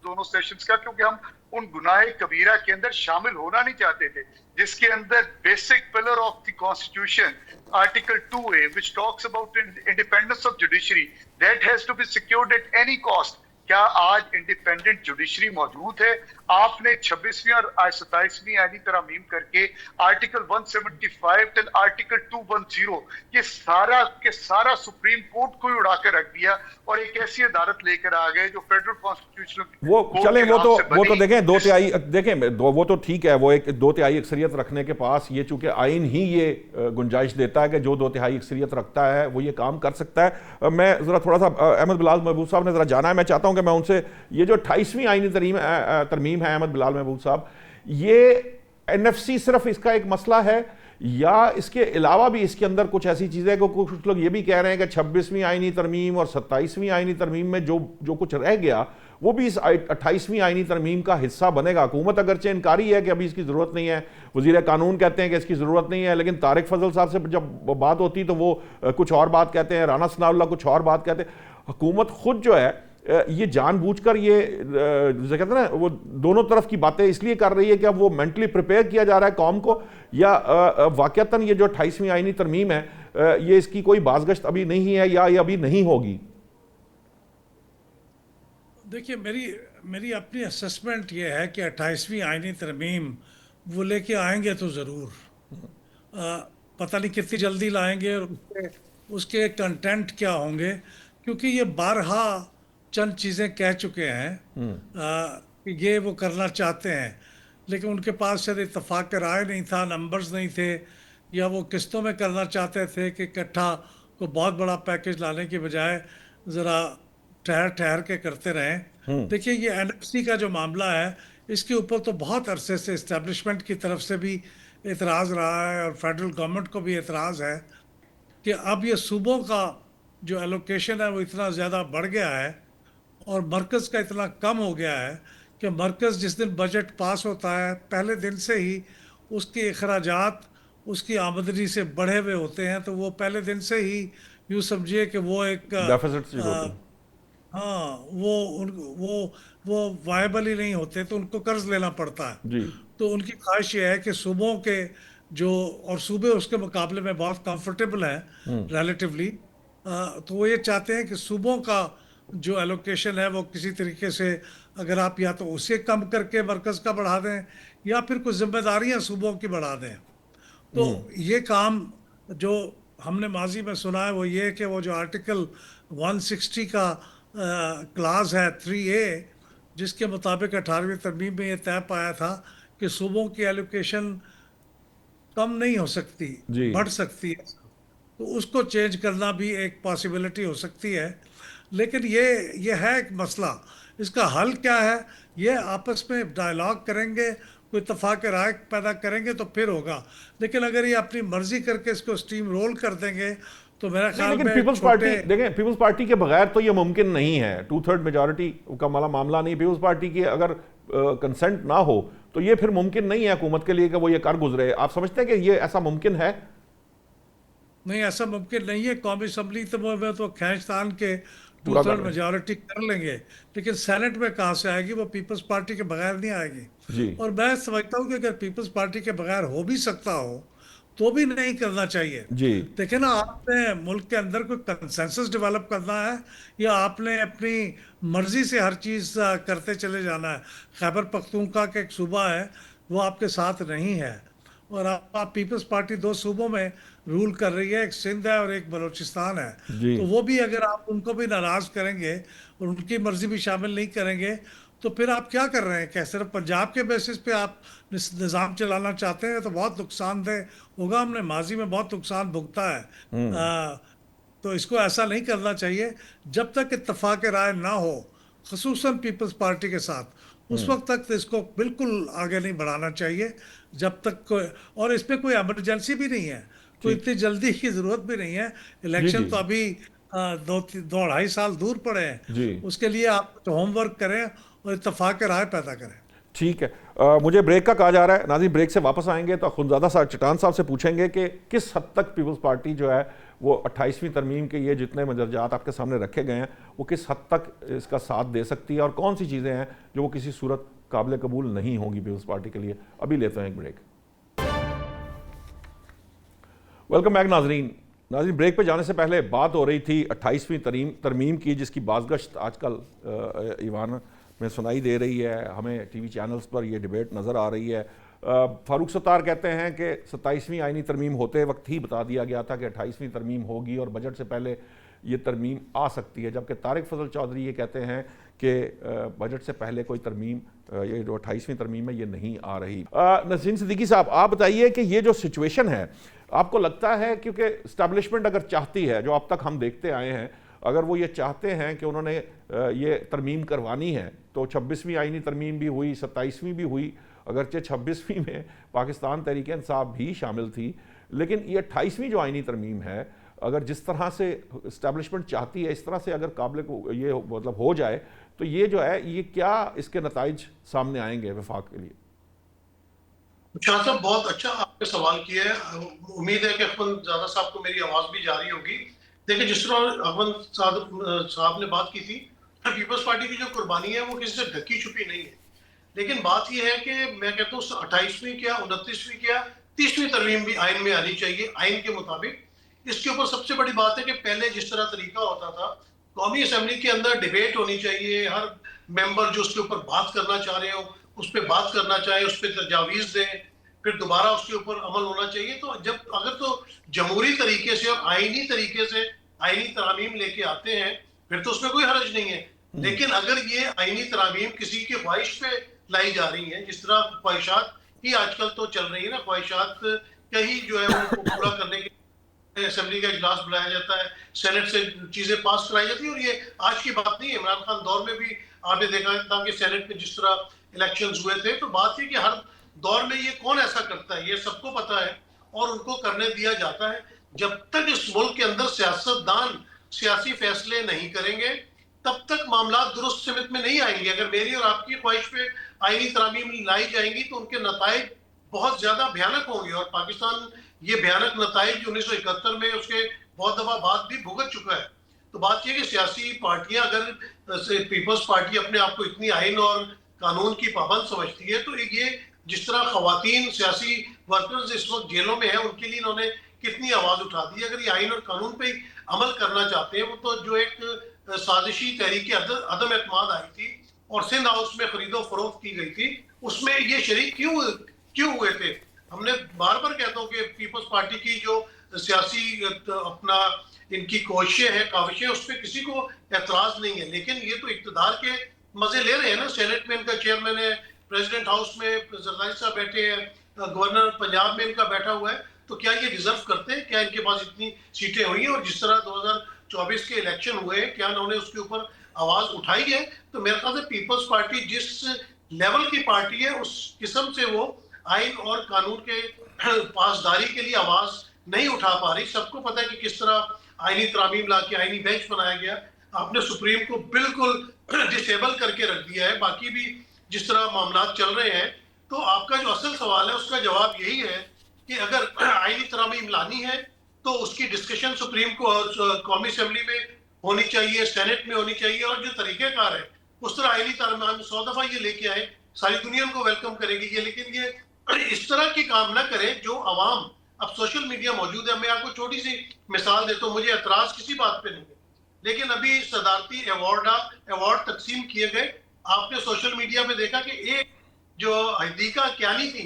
दोनों सेशंस का, क्योंकि हम उन गुनाह कबीरा के अंदर शामिल होना नहीं चाहते थे जिसके अंदर basic pillar of the constitution article 2A which talks about independence of judiciary that has to be secured at any cost. क्या आज इंडिपेंडेंट जुडिशरी मौजूद है? आपने 26वीं और 27वीं आईनी तरमीम करके आर्टिकल 175 टिल आर्टिकल 210 ये सारा के सारा सुप्रीम कोर्ट को ही उड़ा कर रख दिया और एक ऐसी अदालत लेकर आ गए जो फेडरल कॉन्स्टिट्यूशनल वो चले वो तो देखें 2/3 देखें वो तो ठीक है, वो एक 2/3 अक्सरियत रखने के पास ये चूंकि आइन ही ये गुंजाइश देता है कि जो 2/3 अक्सरियत रखता है वो ये काम कर सकता है। मैं जरा थोड़ा सा अहमद बिलाल महबूब साहब ने जरा जाना है, मैं चाहता हूं कि मैं उनसे ये जो 28वीं आईनी तरमीम है अहमद बिलाल महबूब साहब, ये एनएफसी सिर्फ इसका एक मसला है या इसके अलावा भी इसके अंदर कुछ ऐसी चीजें को कुछ लोग ये भी कह रहे हैं कि 26वीं आईनी तरमीम और 27वीं आईनी तरमीम में जो कुछ रह गया वो भी इस 28वीं आईनी तरमीम का हिस्सा बनेगा। हुकूमत अगरचे इनकारी है कि अभी इसकी ज़रूरत नहीं है, वज़ीर कानून कहते हैं कि इसकी ज़रूरत नहीं है, लेकिन तारिक फजल साहब से जब बात होती तो वो कुछ और बात कहते हैं, राना सनाउल्लाह कुछ और बात कहते हैं। हुकूमत खुद जो है ये जानबूझकर ये जैसे कहते हैं ना वो दोनों तरफ की बातें इसलिए कर रही है कि अब वो मेंटली प्रिपेयर किया जा रहा है कौम को, या वाकयातन ये जो 28वीं आईनी तरमीम है ये इसकी कोई बाज़गश्त अभी नहीं है या ये अभी नहीं होगी? देखिए मेरी अपनी असेसमेंट ये है कि 28वीं आईनी तरमीम वो लेके आएंगे तो ज़रूर, पता नहीं कितनी जल्दी लाएंगे और उसके कंटेंट क्या होंगे, क्योंकि ये बारहा चंद चीज़ें कह चुके हैं कि ये वो करना चाहते हैं, लेकिन उनके पास शायद इत्तफाक राय नहीं था, नंबर्स नहीं थे, या वो किस्तों में करना चाहते थे कि इकट्ठा को बहुत बड़ा पैकेज लाने की बजाय ज़रा ठहर ठहर के करते रहें। देखिए ये एनएफसी का जो मामला है इसके ऊपर तो बहुत अरसे से इस्टेब्लिशमेंट की तरफ से भी एतराज़ रहा है और फेडरल गवर्नमेंट को भी एतराज़ है कि अब ये सूबों का जो एलोकेशन है वो इतना ज़्यादा बढ़ गया है और मरकज़ का इतना कम हो गया है कि मरकज़ जिस दिन बजट पास होता है पहले दिन से ही उसके अखराजात उसकी आमदनी से बढ़े हुए होते हैं, तो वो पहले दिन से ही यूँ समझिए कि वो एक डेफिसिट शुरू होते हैं। हाँ वो वायबल ही नहीं होते, तो उनको कर्ज लेना पड़ता है जी तो उनकी ख्वाहिश ये है कि सूबों के जो और सूबे उसके मुकाबले में बहुत कंफर्टेबल हैं रिलेटिवली, तो वो ये चाहते हैं कि सूबों का जो एलोकेशन है वो किसी तरीके से अगर आप या तो उसे कम करके मरकज़ का बढ़ा दें या फिर कुछ जिम्मेदारियां सूबों की बढ़ा दें। तो ये काम जो हमने माजी में सुना है वो ये कि वो जो आर्टिकल 160 का क्लास है 3A जिसके मुताबिक 18वीं तरमीम में ये तय पाया था कि सूबों की एलोकेशन कम नहीं हो सकती, बढ़ सकती है, तो उसको चेंज करना भी एक पॉसिबिलिटी हो सकती है। लेकिन ये है एक मसला, इसका हल क्या है? ये आपस में डायलॉग करेंगे, कोई इत्तफाक राय पैदा करेंगे तो फिर होगा, लेकिन अगर ये अपनी मर्जी करके इसको स्टीम रोल कर देंगे तो मेरा ख्याल में पीपल्स पार्टी देखें, पीपल्स पार्टी के बगैर तो ये मुमकिन नहीं है, 2/3 मेजॉरिटी का मामला नहीं। पीपल्स पार्टी की अगर कंसेंट ना हो तो ये फिर मुमकिन नहीं है हुकूमत के लिए कि वो ये कर गुजरे। आप समझते हैं कि ये ऐसा मुमकिन है? नहीं, ऐसा मुमकिन नहीं है। कौमी असम्बली तो खींचतान के 2/3 मेजॉरिटी कर लेंगे, लेकिन सेनेट में कहाँ से आएगी? वो पीपल्स पार्टी के बगैर नहीं आएगी। और मैं समझता हूँ कि अगर पीपल्स पार्टी के बगैर हो भी सकता हो तो भी नहीं करना चाहिए। देखिए ना, आपने मुल्क के अंदर कोई कंसेंसस डेवलप करना है या आपने अपनी मर्जी से हर चीज़ करते चले जाना है? खैबर पख्तूनख्वा का एक सूबा है वो आपके साथ नहीं है और आप पीपल्स पार्टी 2 सूबों में रूल कर रही है, एक सिंध है और एक बलूचिस्तान है, तो वो भी अगर आप उनको भी नाराज़ करेंगे और उनकी मर्जी भी शामिल नहीं करेंगे तो फिर आप क्या कर रहे हैं? क्या सिर्फ पंजाब के बेसिस पे आप निज़ाम चलाना चाहते हैं? तो बहुत नुकसानदेह होगा। हमने माजी में बहुत नुकसान भुगता है तो इसको ऐसा नहीं करना चाहिए जब तक इत्तफाक राय ना हो, खसूसन पीपल्स पार्टी के साथ, उस वक्त तक तो इसको बिल्कुल आगे नहीं बढ़ाना चाहिए। जब तक कोई, और इसमें कोई इमरजेंसी भी नहीं है, कोई ठीक। इतनी जल्दी की ज़रूरत भी नहीं है। जी इलेक्शन जी तो अभी 2-2.5 साल दूर पड़े हैं। जी। उसके लिए आप कुछ होमवर्क करें और इत्तफाक राय पैदा करें। ठीक है। मुझे ब्रेक का कहा जा रहा है। नाज़रीन, ब्रेक से वापस आएंगे तो खुंजादा साहब चटान साहब से पूछेंगे कि किस हद तक पीपल्स पार्टी जो है वो 28वीं तरमीम के ये जितने मदरजात आपके सामने रखे गए हैं वो किस हद तक इसका साथ दे सकती है, और कौन सी चीज़ें हैं जो वो किसी सूरत काबिल कबूल नहीं होंगी पीपल्स पार्टी के लिए। अभी लेते हैं एक ब्रेक। वेलकम बैक नाजरीन। नाजरीन, ब्रेक पे जाने से पहले बात हो रही थी 28वीं तरमीम की, जिसकी बाज़गश्त आजकल ईवान में सुनाई दे रही है। हमें टीवी चैनल्स पर यह डिबेट नज़र आ रही है। फारूक सत्तार कहते हैं कि 27वीं आईनी तरमीम होते वक्त ही बता दिया गया था कि 28वीं तरमीम होगी और बजट से पहले ये तरमीम आ सकती है, जबकि तारिक फजल चौधरी ये कहते हैं कि बजट से पहले कोई तरमीम, ये जो 28वीं तरमीम है ये नहीं आ रही। नसीम सिद्दीकी साहब, आप बताइए कि ये जो सिचुएशन है, आपको लगता है क्योंकि इस्टेब्लिशमेंट अगर चाहती है, जो अब तक हम देखते आए हैं, अगर वो ये चाहते हैं कि उन्होंने ये तरमीम करवानी है तो 26वीं आईनी तरमीम भी हुई, 27वीं भी हुई, अगरचे 26वीं में पाकिस्तान तहरीक इंसाफ भी शामिल थी, लेकिन ये 28वीं जो आईनी तरमीम है, अगर जिस तरह से इस्टेब्लिशमेंट चाहती है इस तरह से अगर काबिल को ये मतलब हो जाए तो ये जो है ये क्या इसके नताइज सामने आएंगे वफाक के लिए? शाह साहब, बहुत अच्छा आपने सवाल किया है। उम्मीद है कि अहमद ज़ादा साहब को मेरी आवाज़ भी जा रही होगी। देखिए, जिस तरह अहमद साहब ने बात की थी, पीपल्स पार्टी की जो कुर्बानी है वो किसी से ढकी छुपी नहीं है। लेकिन बात यह है कि मैं कहता हूँ 28वीं क्या, 29वीं क्या, 30वीं तरमीम भी आइन में आनी चाहिए, आइन के मुताबिक। इसके ऊपर सबसे बड़ी बात है कि पहले जिस तरह तरीका होता था, कौमी असम्बली के अंदर डिबेट होनी चाहिए, हर मेंबर जो उसके ऊपर बात करना चाह रहे हो उस पर बात करना चाहे, उस पर तजावीज़ दें, फिर दोबारा उसके ऊपर अमल होना चाहिए। तो जब अगर तो जमहूरी तरीके से और आईनी तरीके से आईनी तरामीम लेके आते हैं फिर तो उसमें कोई हर्ज नहीं है। लेकिन अगर ये आईनी तरामीम किसी की ख्वाहिश पे लाई जा रही हैं, जिस तरह ख्वाहिशात ही आजकल तो चल रही है ना, ख्वाहिशात का ही जो है उनको पूरा करने के असेंबली का इजलास बुलाया जाता है, सेनेट से चीजें पास कराई जाती है। और ये आज की बात नहीं है, इमरान खान दौर में भी आपने देखा था कि सेनेट में जिस तरह इलेक्शंस हुए थे। तो बात है कि हर दौर में ये कौन ऐसा करता है, ये सबको पता है और उनको करने दिया जाता है। जब तक इस मुल्क के अंदर सियासतदान सियासी फैसले नहीं करेंगे तब तक मामला दुरुस्त सिमत में नहीं आएंगे। अगर मेरी और आपकी ख्वाहिश पे आईनी तरामीम लाई जाएंगी तो उनके नताइज बहुत ज्यादा भयानक होंगे। और पाकिस्तान ये भयानक नताइज 1971 में उसके बहुत दफा बाद भी भुगत चुका है। तो बात यह कि सियासी पार्टियां, अगर पीपल्स पार्टी अपने आप को इतनी आइन और कानून की पाबंद समझती है, तो ये जिस तरह खवातीन सियासी वर्कर्स इस वक्त जेलों में है, उनके लिए इन्होंने कितनी आवाज उठा दी। अगर ये आइन और कानून पे अमल करना चाहते हैं, वो तो जो एक साजिशी तहरीक अदम एतमाद आई थी और सिंध हाउस में खरीदो फरोख्त की गई थी, उसमें ये शरीक क्यों हुए थे? हमने बार बार कहता हूँ कि पीपल्स पार्टी की जो सियासी अपना इनकी कोशिशें हैं, काविशें, उस पर किसी को एतराज नहीं है। लेकिन ये तो इक़्तिदार के मजे ले रहे हैं ना। सेनेट में इनका चेयरमैन है, प्रेसिडेंट हाउस में जरदारी साहब बैठे हैं, गवर्नर पंजाब में इनका बैठा हुआ है। तो क्या ये डिजर्व करते हैं? क्या इनके पास इतनी सीटें हुई हैं? और जिस तरह 2024 के इलेक्शन हुए, क्या उन्होंने उसके ऊपर आवाज उठाई है? तो मेरे ख्याल से पीपल्स पार्टी जिस लेवल की पार्टी है उस किस्म से वो आइन और कानून के पासदारी के लिए आवाज नहीं उठा पा रही। सबको पता है कि किस तरह आईनी तरामीम ला के आईनी बेंच बनाया गया। आपने सुप्रीम को बिल्कुल डिसेबल करके रख दिया है। बाकी भी जिस तरह मामला चल रहे हैं, तो आपका जो असल सवाल है उसका जवाब यही है कि अगर आईनी तरामीम लानी है तो उसकी डिस्कशन सुप्रीम को कौमी असेंबली में होनी चाहिए, सेनेट में होनी चाहिए। और जो तरीकेकार है उस तरह आईनी तरामीम 100 दफा ये लेके आए, सारी दुनिया को वेलकम करेगी ये। लेकिन ये इस तरह की काम ना करें जो अवाम, अब सोशल मीडिया मौजूद है, मैं आपको छोटी सी मिसाल देता हूँ, मुझे एतराज किसी बात पे नहीं है, लेकिन अभी सदारती अवार्ड तकसीम किए गए। आपने सोशल मीडिया पे देखा कि एक जो हदीका क्यानी थी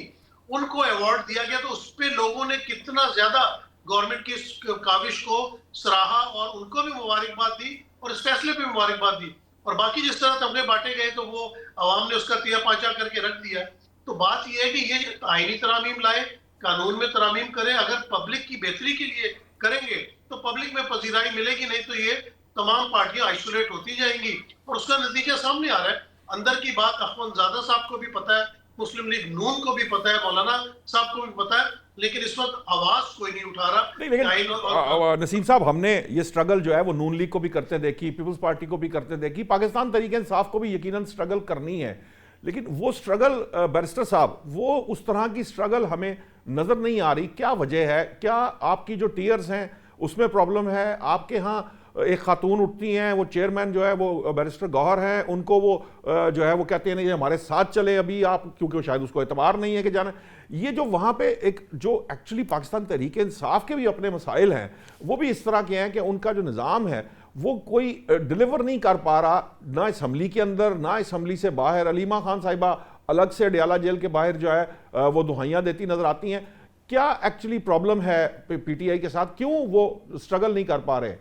उनको अवार्ड दिया गया, तो उस पर लोगों ने कितना ज्यादा गवर्नमेंट की इस काविश को सराहा और उनको भी मुबारकबाद दी और इस फैसले पे मुबारकबाद दी। और बाकी जिस तरह तमगे बांटे गए तो वो अवाम ने उसका तिया पाचा करके रख दिया। तो बात यह है कि ये आईनी तरामीम लाए, कानून में तरामीम करें, अगर पब्लिक की बेहतरी के लिए करेंगे तो पब्लिक में पजीराई मिलेगी नहीं, तो ये तमाम पार्टियां आइसोलेट होती जाएंगी और उसका नतीजा सामने आ रहा है। अंदर की बात अखवंजादा साहब को भी पता है, मुस्लिम लीग नून को भी पता है, मौलाना साहब को भी पता है, लेकिन इस वक्त आवाज कोई नहीं उठा रहा। नहीं, लेकिन नसीम साहब, हमने ये स्ट्रगल जो है वो नून लीग को भी करते देखी, पीपल्स पार्टी को भी करते देखी, पाकिस्तान तहरीक इंसाफ को भी यकीनन स्ट्रगल करनी है, लेकिन वो स्ट्रगल बैरिस्टर साहब, वो उस तरह की स्ट्रगल हमें नजर नहीं आ रही। क्या वजह है? क्या आपकी जो टीयर्स हैं उसमें प्रॉब्लम है? आपके यहाँ एक खातून उठती हैं, वो चेयरमैन जो है वो बैरिस्टर गौहर हैं, उनको वो जो है वो कहते हैं नहीं हमारे साथ चले अभी आप, क्योंकि शायद उसको एतबार नहीं है कि जाना। ये जो वहाँ पे एक जो एक्चुअली पाकिस्तान तहरीक इंसाफ के भी अपने मसाइल हैं, वो भी इस तरह के हैं कि उनका जो निज़ाम है वो कोई डिलीवर नहीं कर पा रहा, ना असम्बली के अंदर ना असम्बली से बाहर। अलीमा खान साहिबा अलग से डयाला जेल के बाहर जो है वो दुहाइयाँ देती नजर आती हैं। क्या एक्चुअली प्रॉब्लम है पीटीआई के साथ? क्यों वो स्ट्रगल नहीं कर पा रहे?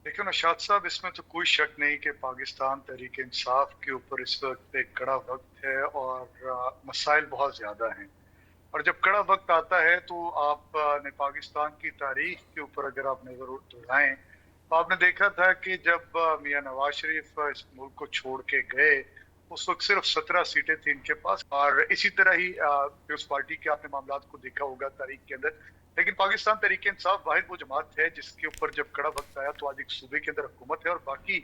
देखो नशाद साहब, इसमें तो कोई शक नहीं कि पाकिस्तान तहरीक इंसाफ के ऊपर इस वक्त एक कड़ा वक्त है और मसाइल बहुत ज़्यादा हैं। और जब कड़ा वक्त आता है तो आपने पाकिस्तान की तारीख के ऊपर अगर आप नज़र दौड़ाएं तो आपने देखा था कि जब मियां नवाज शरीफ इस मुल्क को छोड़ के गए उस वक्त सिर्फ 17 सीटें थी इनके पास। और इसी तरह ही पीपल्स पार्टी के आपने मामला को देखा होगा तारीख के अंदर। लेकिन पाकिस्तान तहरीक इंसाफ वाहिद वो जमात है जिसके ऊपर जब कड़ा वक्त आया तो आज एक सूबे के अंदर हुकूमत है और बाकी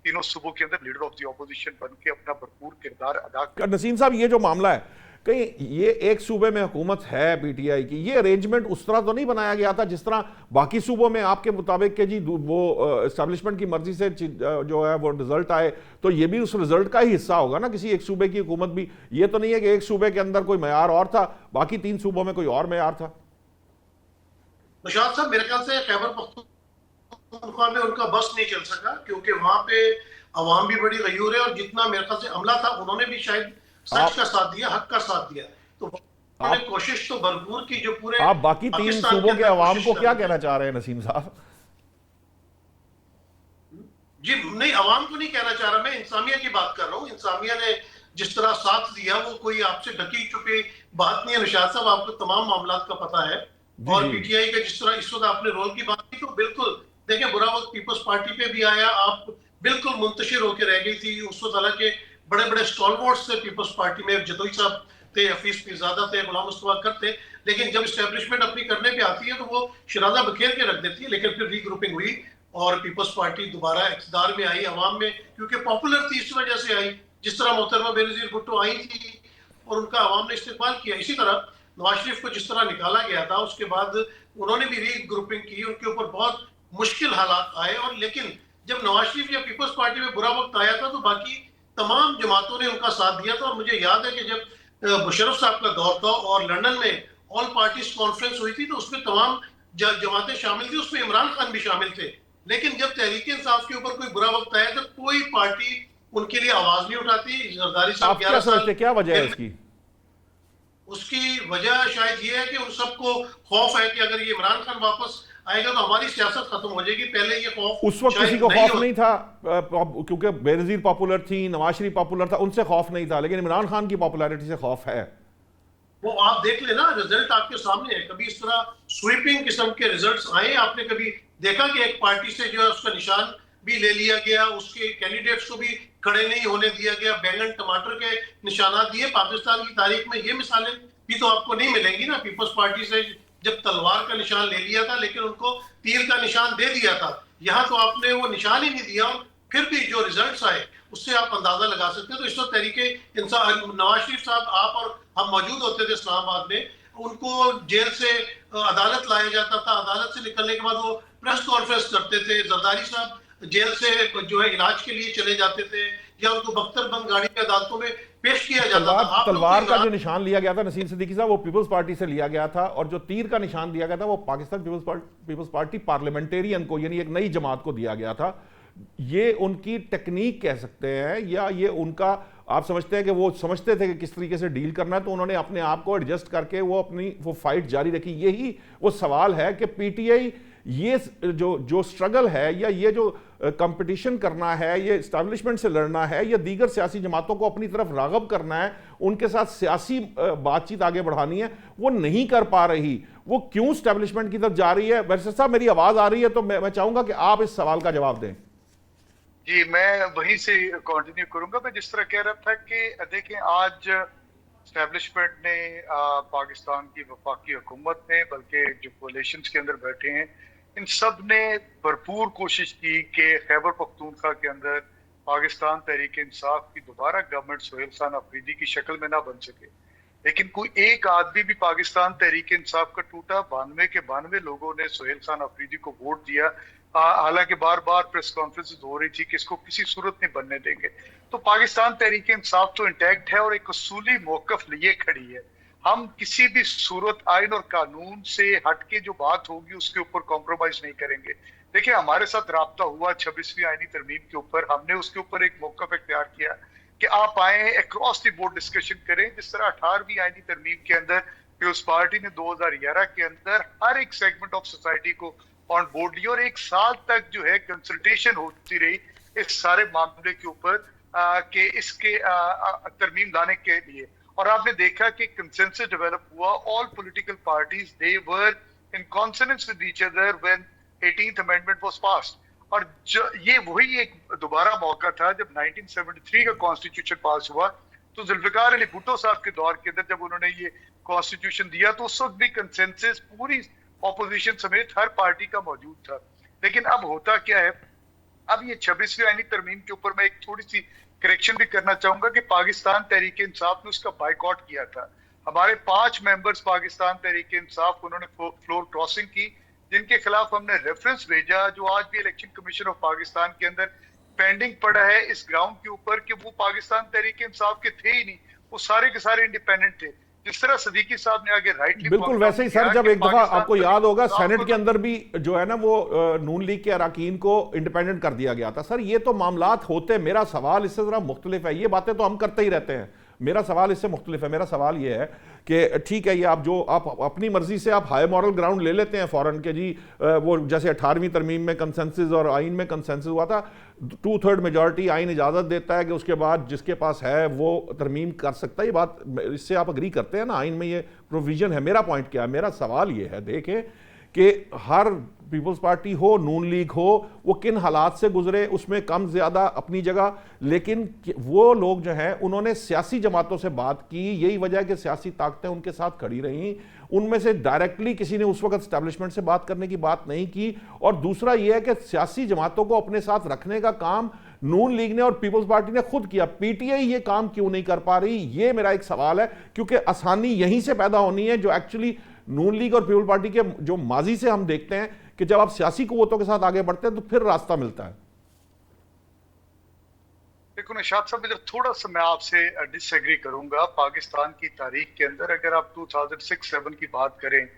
तीनों सूबों के अंदर लीडर ऑफ द ऑपोजिशन बन के अपना भरपूर किरदार अदा कर। नसीम साहब, ये जो मामला है, कहीं ये एक सूबे में हुकूमत है पीटीआई की, ये अरेंजमेंट उस तरह तो नहीं बनाया गया था जिस तरह बाकी सूबों में आपके मुताबिक के जी वो एस्टैब्लिशमेंट की मर्जी से जो है वो रिजल्ट आए, तो ये भी उस रिजल्ट का ही हिस्सा होगा ना किसी एक सूबे की हुकूमत भी। ये तो नहीं है कि एक सूबे के अंदर कोई मैयार और था, बाकी 3 सूबों में कोई और मैयार था। नशाद साहब, मेरे ख्याल से खैबर पख्तूनख्वा में उनका बस नहीं चल सका क्योंकि वहां पे अवाम भी बड़ी गयूर है और जितना मेरे ख्याल से हमला था उन्होंने भी शायद सच का साथ दिया, हक का साथ दिया। तो उन्होंने कोशिश तो भरपूर की जो पूरे आप बाकी 3 सूबों के अवाम को क्या कहना चाह रहे हैं नसीम साहब? जी नहीं, अवाम को नहीं कहना चाह रहा मैं, इंसामिया की बात कर रहा हूँ। इंसामिया ने जिस तरह साथ दिया वो कोई आपसे ढकी छुपी बात नहीं है नशाद साहब, आपको तमाम मामला का पता है। और पीटीआई का जिस तरह इस वक्त आपने रोल की बात की तो बिल्कुल देखें, बुरा वक्त पीपल्स पार्टी पे भी आया, आप बिल्कुल मुंतशिर होकर रह गई थी उस वक्त। हालांकि बड़े बड़े स्टॉलवर्ड्स थे पीपल्स पार्टी में, जदोई साहब थे, हफीज पीरजादा थे, गुलाम मुस्तफा करते, लेकिन जब इस्टेब्लिशमेंट अपनी करने पे आती है तो वो शराजा बखेर के रख देती है। लेकिन फिर रीग्रुपिंग हुई और पीपल्स पार्टी दोबारा इक़्तिदार में आई अवाम में, क्योंकि पॉपुलर थी इस वजह से आई, जिस तरह मोहतरमा बेनज़ीर भुट्टो आई थी और उनका अवाम ने इस्तेमाल किया। इसी तरह नवाज शरीफ को जिस तरह निकाला गया था उसके बाद उन्होंने भी रीग्रुपिंग की, उनके ऊपर बहुत मुश्किल हालात आए। और लेकिन जब नवाज शरीफ या पीपल्स पार्टी में बुरा वक्त आया था तो बाकी तमाम जमातों ने उनका साथ दिया था। और मुझे याद है कि जब मुशर्रफ साहब का दौर था और लंदन में ऑल पार्टीज कॉन्फ्रेंस हुई थी तो उसमें तमाम जमातें शामिल थी, उसमें इमरान खान भी शामिल थे। लेकिन जब तहरीक इंसाफ के ऊपर कोई बुरा वक्त आया तो कोई पार्टी उनके लिए आवाज नहीं उठाती। जरदारी साहब 11 साल, क्या वजह है इसकी? उसकी वजह शायद ये है कि उन सबको खौफ है कि अगर ये इमरान खान वापस आएगा तो हमारी सियासत खत्म हो जाएगी। पहले ये खौफ उस वक्त किसी को खौफ नहीं था क्योंकि बेनज़ीर पॉपुलर थी, नवाज शरीफ पॉपुलर था, उनसे खौफ नहीं था, लेकिन इमरान खान की पॉपुलैरिटी से खौफ है। वो आप देख लेना, रिजल्ट आपके सामने है। कभी इस तरह स्वीपिंग किस्म के रिजल्ट्स आए? आपने कभी देखा कि एक पार्टी से जो है उसका निशान भी ले लिया गया, उसके कैंडिडेट्स को भी खड़े नहीं होने दिया गया, बैंगन टमाटर के निशानात दिए? पाकिस्तान की तारीख में ये मिसालें भी तो आपको नहीं मिलेंगी ना। पीपल्स पार्टी से जब तलवार का निशान ले लिया था लेकिन उनको तीर का निशान दे दिया था, यहाँ तो आपने वो निशान ही नहीं दिया। और फिर भी जो रिजल्ट्स आए उससे आप अंदाजा लगा सकते हैं। तो इस वक्त तरीके इंसान नवाज शरीफ साहब, आप और हम मौजूद होते थे इस्लामाबाद में, उनको जेल से अदालत लाया जाता था, अदालत से निकलने के बाद वो प्रेस कॉन्फ्रेंस करते थे। जरदारी साहब जेल से जो है इलाज के लिए चले जाते थे या उनको बख्तरबंद गाड़ी में अदालतों में पेश किया जाता था। तलवार का जो निशान लिया गया था नसीम सिद्दीकी साहब, वो पीपल्स पार्टी से लिया गया था, और जो तीर का निशान दिया गया था वो पाकिस्तान पीपल्स पार्टी पार्लियामेंटेरियन को, यानी एक नई जमात को दिया गया था। ये उनकी टेक्निक कह सकते हैं या ये उनका, आप समझते हैं कि वो समझते थे कि किस तरीके से डील करना है तो उन्होंने अपने आप को एडजस्ट करके वो अपनी वो फाइट जारी रखी? यही वो सवाल है कि पीटीआई ये जो स्ट्रगल है या ये जो कंपटीशन करना है, ये इस्टेब्लिशमेंट से लड़ना है, या दीगर सियासी जमातों को अपनी तरफ राग़ब करना है, उनके साथ सियासी बातचीत आगे बढ़ानी है, वो नहीं कर पा रही, वो क्यों इस्टेब्लिशमेंट की तरफ जा रही है? बैरिस्टर साहब, मेरी आवाज़ आ रही है तो मैं चाहूँगा कि आप इस सवाल का जवाब दें। जी, मैं वहीं से कंटिन्यू करूंगा। मैं जिस तरह कह रहा था कि देखें, आज एस्टेब्लिशमेंट ने, पाकिस्तान की वफाकी हुकूमत ने, बल्कि जो कोalitions के अंदर बैठे हैं, इन सब ने भरपूर कोशिश की कि खैबर पख्तूनख्वा के अंदर पाकिस्तान तहरीक इंसाफ की दोबारा गवर्नमेंट सोहेल खान अफरीदी की शक्ल में ना बन सके। लेकिन कोई एक आदमी भी पाकिस्तान तहरीक इंसाफ का टूटा। 92 के 92 लोगों ने सोहेल खान अफरीदी को वोट दिया। हालांकि बार बार प्रेस कॉन्फ्रेंस हो रही थी कि इसको किसी सूरत नहीं बनने देंगे। तो पाकिस्तान तहरीक इंसाफ तो इंटैक्ट है और एक उसूली मौकफ लिए खड़ी है। हम किसी भी सूरत आइन और कानून से हटके जो बात होगी उसके ऊपर कॉम्प्रोमाइज नहीं करेंगे। देखिए, हमारे साथ राब्ता हुआ 26वीं आईनी तरमीम के ऊपर, हमने उसके ऊपर एक मौकफ इख्तियार किया कि आप आए, अक्रॉस द बोर्ड डिस्कशन करें। जिस तरह 18वीं आईनी तरमीम के अंदर पीपल्स पार्टी ने 2011 के अंदर हर एक सेगमेंट ऑफ सोसाइटी को ऑन बोर्ड लिया और 1 साल तक जो है कंसल्टेशन होती रही इस सारे मामले के ऊपर कि इसके तरमीम लाने के लिए। और आपने देखा कि कंसेंसस डेवलप हुआ। All political parties they were in consonance with each other when 18th amendment was passed. और ये वही एक दोबारा मौका था जब 1973 का कॉन्स्टिट्यूशन पास हुआ, तो जुल्फिकार अली भुट्टो साहब के दौर के अंदर जब उन्होंने ये कॉन्स्टिट्यूशन दिया तो उस वक्त भी कंसेंसस पूरी ऑपोजिशन समेत हर पार्टी का मौजूद था। लेकिन अब होता क्या है, अब ये 26वीं आईनी तरमीम के ऊपर मैं एक थोड़ी सी करेक्शन भी करना चाहूंगा कि पाकिस्तान तहरीक इंसाफ ने उसका बाइकआउट किया था। हमारे 5 मेंबर्स पाकिस्तान तहरीक इंसाफ, उन्होंने फ्लोर क्रॉसिंग की, जिनके खिलाफ हमने रेफरेंस भेजा, जो आज भी इलेक्शन कमीशन ऑफ पाकिस्तान के अंदर पेंडिंग पड़ा है इस ग्राउंड के ऊपर कि वो पाकिस्तान तहरीक इंसाफ के थे ही नहीं, वो सारे के सारे इंडिपेंडेंट थे। जिस तरह सदीकी साहब ने आगे राइटली बिल्कुल वैसे ही सर, जब एक दफा आपको याद होगा सेनेट के अंदर भी जो है ना वो नून लीग के अरकान को इंडिपेंडेंट कर दिया गया था। सर, ये तो मामलात होते, मेरा सवाल इससे जरा मुख्तलिफ है। ये बातें तो हम करते ही रहते हैं, मेरा सवाल इससे मुख्तलिफ है। मेरा सवाल ये है कि ठीक है, ये आप अपनी मर्जी से आप हाई मॉरल ग्राउंड ले लेते हैं फौरन के जी, वो जैसे 18वीं तरमीम में कंसेंसस और आइन में कंसेंसस हुआ था, 2/3 मेजॉरिटी आइन इजाज़त देता है कि उसके बाद जिसके पास है वो तरमीम कर सकता है। ये बात, इससे आप अग्री करते हैं ना, आइन में ये प्रोविजन है। मेरा पॉइंट क्या है, मेरा सवाल ये है, देखें कि हर पीपल्स पार्टी हो, नून लीग हो, वो किन हालात से गुजरे उसमें कम ज़्यादा अपनी जगह, लेकिन वो लोग जो हैं उन्होंने सियासी जमातों से बात की। यही वजह है कि सियासी ताकतें उनके साथ खड़ी रहीं। उनमें से डायरेक्टली किसी ने उस वक्त एस्टेब्लिशमेंट से बात करने की बात नहीं की। और दूसरा यह है कि सियासी जमातों को अपने साथ रखने का काम नून लीग ने और पीपल्स पार्टी ने खुद किया। पीटीआई ये काम क्यों नहीं कर पा रही, ये मेरा एक सवाल है, क्योंकि आसानी यहीं से पैदा होनी है जो एक्चुअली नून लीग और पीपल्स पार्टी के जो माजी से हम देखते हैं कि जब आप सियासी कुव्वतों के साथ आगे बढ़ते हैं तो फिर रास्ता मिलता है। देखो निशात साहब, जब थोड़ा सा मैं आपसे डिसएग्री करूंगा। पाकिस्तान की तारीख के अंदर अगर आप 2006-07 की बात करें,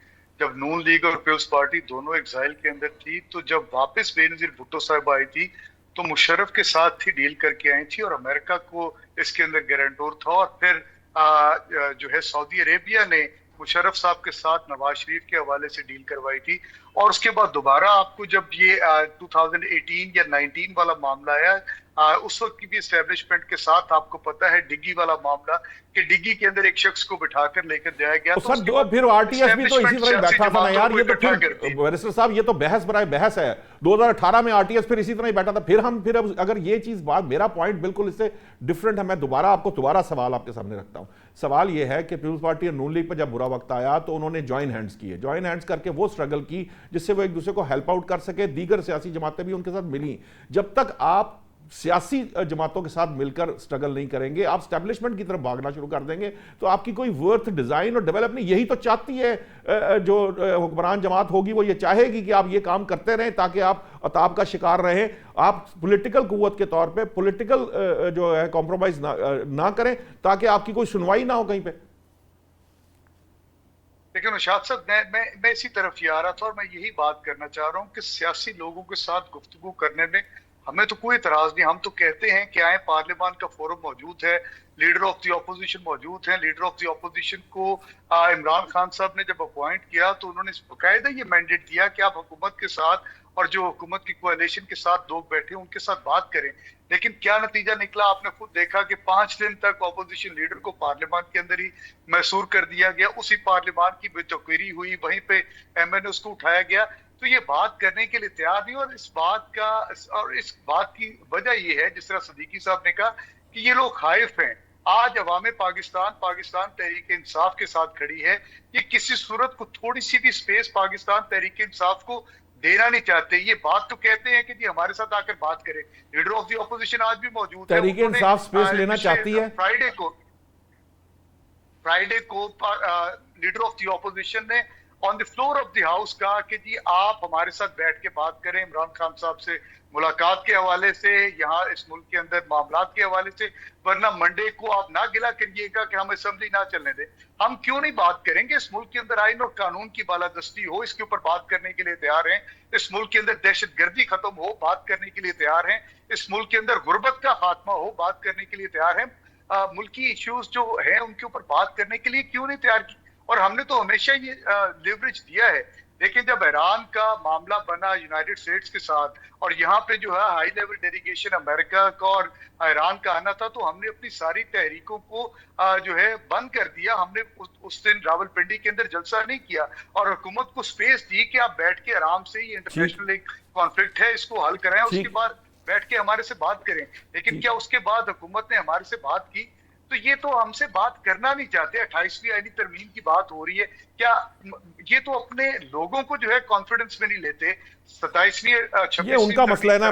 जब नून लीग और पीपल्स पार्टी दोनों एग्जाइल के अंदर थी, तो जब वापस बेनजीर भुट्टो साहब आई थी तो मुशर्रफ के साथ ही डील करके आई थी और अमेरिका को इसके अंदर गारंटर था। और फिर जो है सऊदी अरेबिया ने मुशर्रफ साहब के साथ नवाज शरीफ के हवाले से डील करवाई थी। और उसके बाद दोबारा आपको जब ये 2018 या 19 वाला मामला आया, उस वक्त की भी एस्टेब्लिशमेंट के साथ आपको पता है डिग्गी वाला मामला, कि डिग्गी के अंदर एक शख्स को बिठाकर लेकर जाया गया। तो सर जो फिर आरटीएस भी तो इसी तरह बैठा था ना यार। ये तो फिर बैरिस्टर साहब, ये तो बहस बराए बहस है। 2018 में आरटीएस फिर इसी तरह ही बैठा था। फिर अब अगर ये चीज बात, मेरा पॉइंट बिल्कुल इससे डिफरेंट है। मैं दोबारा सवाल आपके सामने रखता हूं। सवाल यह है कि पीपल्स पार्टी और नून लीग पर जब बुरा वक्त आया तो उन्होंने ज्वाइन हैंड्स किए, ज्वाइन हैंड्स करके वो स्ट्रगल की जिससे वो एक दूसरे को हेल्प आउट कर सके। दीगर सियासी जमातें भी उनके साथ मिली। जब तक आप सियासी जमातों के साथ मिलकर स्ट्रगल नहीं करेंगे, आप स्टैब्लिशमेंट की तरफ भागना शुरू कर देंगे, तो आपकी कोई वर्थ डिजाइन और डेवलप नहीं। यही तो चाहती है जो हुक्मरान जमात होगी, वो ये चाहेगी कि आप ये काम करते रहें ताकि आप अताब का शिकार रहें। आप पॉलिटिकल कुव्वत के तौर पे पॉलिटिकल जो है कॉम्प्रोमाइज ना करें ताकि आपकी कोई सुनवाई ना हो कहीं पे। लेकिन निशात साहब, मैं इसी तरफ ही आ रहा था और मैं यही बात करना चाह रहा हूँ कि सियासी लोगों के साथ गुफ्तगू करने में हमें तो कोई इतराज नहीं। हम तो कहते हैं कि आए, पार्लियामान का फोरम मौजूद है, लीडर ऑफ द ऑपोजिशन मौजूद है। लीडर ऑफ द ऑपोजिशन को इमरान खान साहब ने जब अपॉइंट किया तो उन्होंने बाकायदा ये मैंडेट दिया कि आप हुकूमत के साथ और जो हुकूमत की कोalition के साथ लोग बैठे उनके साथ बात करें। लेकिन क्या नतीजा निकला, आपने खुद देखा कि 5 दिन तक ऑपोजिशन लीडर को पार्लियामान के अंदर ही मैसूर कर दिया गया, उसी पार्लियामान की बेतौकीरी हुई, वहीं पे MNOs को उठाया गया। तो ये बात करने के लिए तैयार नहीं, और इस बात की वजह ये है, जिस तरह सदीकी साहब ने कहा, कि ये लोग खाइफ हैं। आज अवामे पाकिस्तान तहरीक इंसाफ के साथ खड़ी है। ये किसी सूरत को थोड़ी सी भी स्पेस पाकिस्तान तहरीक इंसाफ को देना नहीं चाहते। ये बात तो कहते हैं कि जी हमारे साथ आकर बात करें। लीडर ऑफ द ऑपोजिशन आज भी मौजूद है। तहरीक इंसाफ स्पेस लेना चाहती है। फ्राइडे को लीडर ऑफ द ऑपोजिशन ने on the floor of the house कहा कि जी आप हमारे साथ बैठ के बात करें, इमरान खान साहब से मुलाकात के हवाले से, यहाँ इस मुल्क के अंदर मामलात के हवाले से, वरना मंडे को आप ना गिला करिएगा कि हम असेंबली ना चलने दें। हम क्यों नहीं बात करेंगे? इस मुल्क के अंदर आईन और कानून की बालादस्ती हो, इसके ऊपर बात करने के लिए तैयार हैं। इस मुल्क के अंदर दहशतगर्दी खत्म हो, बात करने के लिए तैयार हैं। इस मुल्क के अंदर गुर्बत का खात्मा हो, बात करने के लिए तैयार हैं। मुल्की इश्यूज जो हैं उनके ऊपर बात करने के लिए क्यों नहीं तैयार की? और हमने तो हमेशा ये लिवरेज दिया है। लेकिन जब ईरान का मामला बना यूनाइटेड स्टेट्स के साथ, और यहाँ पे जो है हाई लेवल डेलीगेशन अमेरिका का और ईरान का आना था, तो हमने अपनी सारी तहरीकों को जो है बंद कर दिया। हमने उस दिन रावलपिंडी के अंदर जलसा नहीं किया और हुकूमत को स्पेस दी कि आप बैठ के आराम से, ये इंटरनेशनल एक कॉन्फ्लिक्ट है, इसको हल कराएं, उसके बाद बैठ के हमारे से बात करें। लेकिन क्या उसके बाद हुकूमत ने हमारे से बात की? तो ये तो हमसे बात करना नहीं चाहते। 28वीं आईनी तरमीम की बात हो रही है, क्या ये तो अपने लोगों को जो है कॉन्फिडेंस में नहीं लेते। 27वीं ये उनका मसला है ना,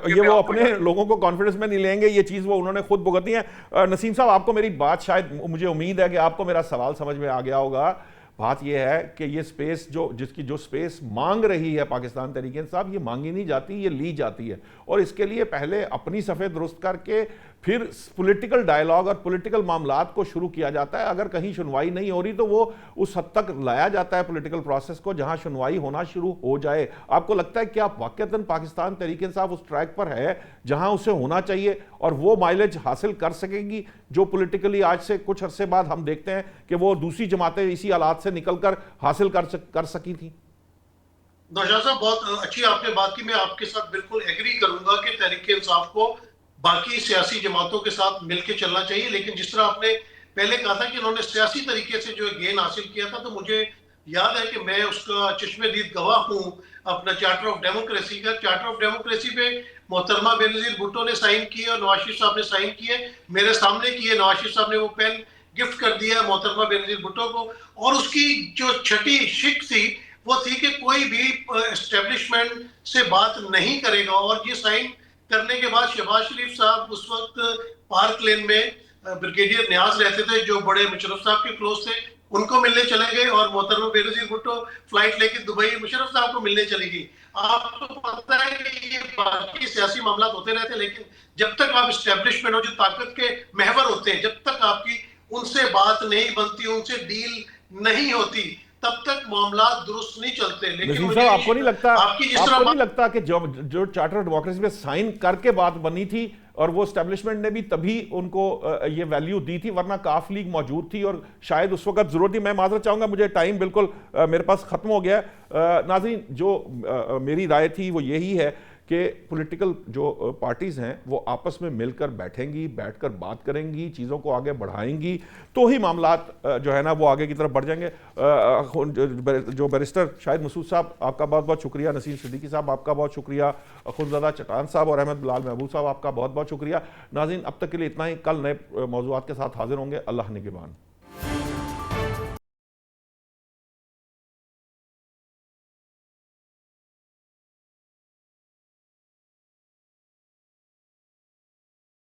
ये वो अपने लोगों को कॉन्फिडेंस में नहीं लेंगे, ये चीज़ वो उन्होंने खुद भुगतनी है। नसीम साहब, आपको मेरी बात, शायद मुझे उम्मीद है कि आपको मेरा सवाल समझ में आ गया होगा। बात यह है कि ये स्पेस जिसकी जो स्पेस मांग रही है पाकिस्तान तहरीक इंसाफ, ये मांगी नहीं जाती, ये ली जाती है। और इसके लिए पहले अपनी सफ़ेद दुरुस्त करके फिर पॉलिटिकल डायलॉग और पॉलिटिकल मामलात को शुरू किया जाता है। अगर कहीं सुनवाई नहीं हो रही तो वो उस हद तक लाया जाता है पॉलिटिकल प्रोसेस को जहां सुनवाई होना शुरू हो जाए। आपको लगता है क्या वाकईतन पाकिस्तान तहरीक इंसाफ उस ट्रैक पर है जहां उसे होना चाहिए और वो माइलेज हासिल कर सकेगी जो पॉलिटिकली आज से कुछ अरसे बाद हम देखते हैं कि वो दूसरी जमातें इसी हालात से निकलकर हासिल कर सकी थी? नौशाद साहब, बहुत अच्छी आपने बात की। मैं आपके साथ बिल्कुल एग्री करूंगा कि तहरीक इंसाफ को बाकी सियासी जमातों के साथ मिलकर चलना चाहिए। लेकिन जिस तरह आपने पहले कहा था कि उन्होंने सियासी तरीके से जो गेन हासिल किया था, तो मुझे याद है कि मैं उसका चश्मे-दीद गवाह हूँ अपना चार्टर ऑफ डेमोक्रेसी का। चार्टर ऑफ डेमोक्रेसी पे मोहतरमा बेनज़ीर भुट्टो ने साइन किए और नवाज शरीफ साहब ने साइन किए, मेरे सामने किए। नवाज शरीफ साहब ने वो पेन गिफ्ट कर दिया मोहतरमा बेनज़ीर भुट्टो को। और उसकी जो छठी शिक थी वो थी कि कोई भी एस्टेब्लिशमेंट से बात नहीं करेगा। और ये साइन करने के बाद शहबाज शरीफ साहब उस वक्त पार्क लेन में ब्रिगेडियर न्याज रहते थे, जो बड़े मुशर्रफ साहब के क्लोज थे, उनको मिलने चले गए। और मोहतरमा बेनज़ीर भुट्टो फ्लाइट लेके दुबई मुशर्रफ साहब को मिलने चली गई। आपको पता है कि ये बाकी सियासी मामला होते रहते हैं, लेकिन जब तक आप एस्टेब्लिशमेंट हो, जो ताकत के महवर होते हैं, जब तक आपकी उनसे बात नहीं बनती, उनसे डील नहीं होती, तब तक मामला दुरुस्त नहीं चलते। लेकिन साहब, आपको नहीं लगता कि जो चार्टर ऑफ डेमोक्रेसी पे साइन करके बात बनी थी और वो एस्टेब्लिशमेंट ने भी तभी उनको ये वैल्यू दी थी, वरना काफ लीग मौजूद थी और शायद उस वक्त जरूरत थी। मैं माजरत चाहूंगा, मुझे टाइम बिल्कुल मेरे पास खत्म हो गया। नाज़रीन, जो मेरी राय थी वो यही है कि पॉलिटिकल जो पार्टीज़ हैं वो आपस में मिलकर बैठेंगी, बैठकर बात करेंगी, चीज़ों को आगे बढ़ाएंगी, तो ही मामलात जो है ना वो आगे की तरफ बढ़ जाएंगे। जो बैरिस्टर शाहिद मसूद साहब, आपका बहुत बहुत शुक्रिया। नसीम सिद्दीकी साहब, आपका बहुत शुक्रिया। अखुंज़ादा चटान साहब और अहमद बिलाल महबूब साहब, आपका बहुत बहुत शुक्रिया। नाज़रीन, अब तक के लिए इतना ही। कल नए मौज़ूआत के साथ हाजिर होंगे। अल्लाह निगहबान।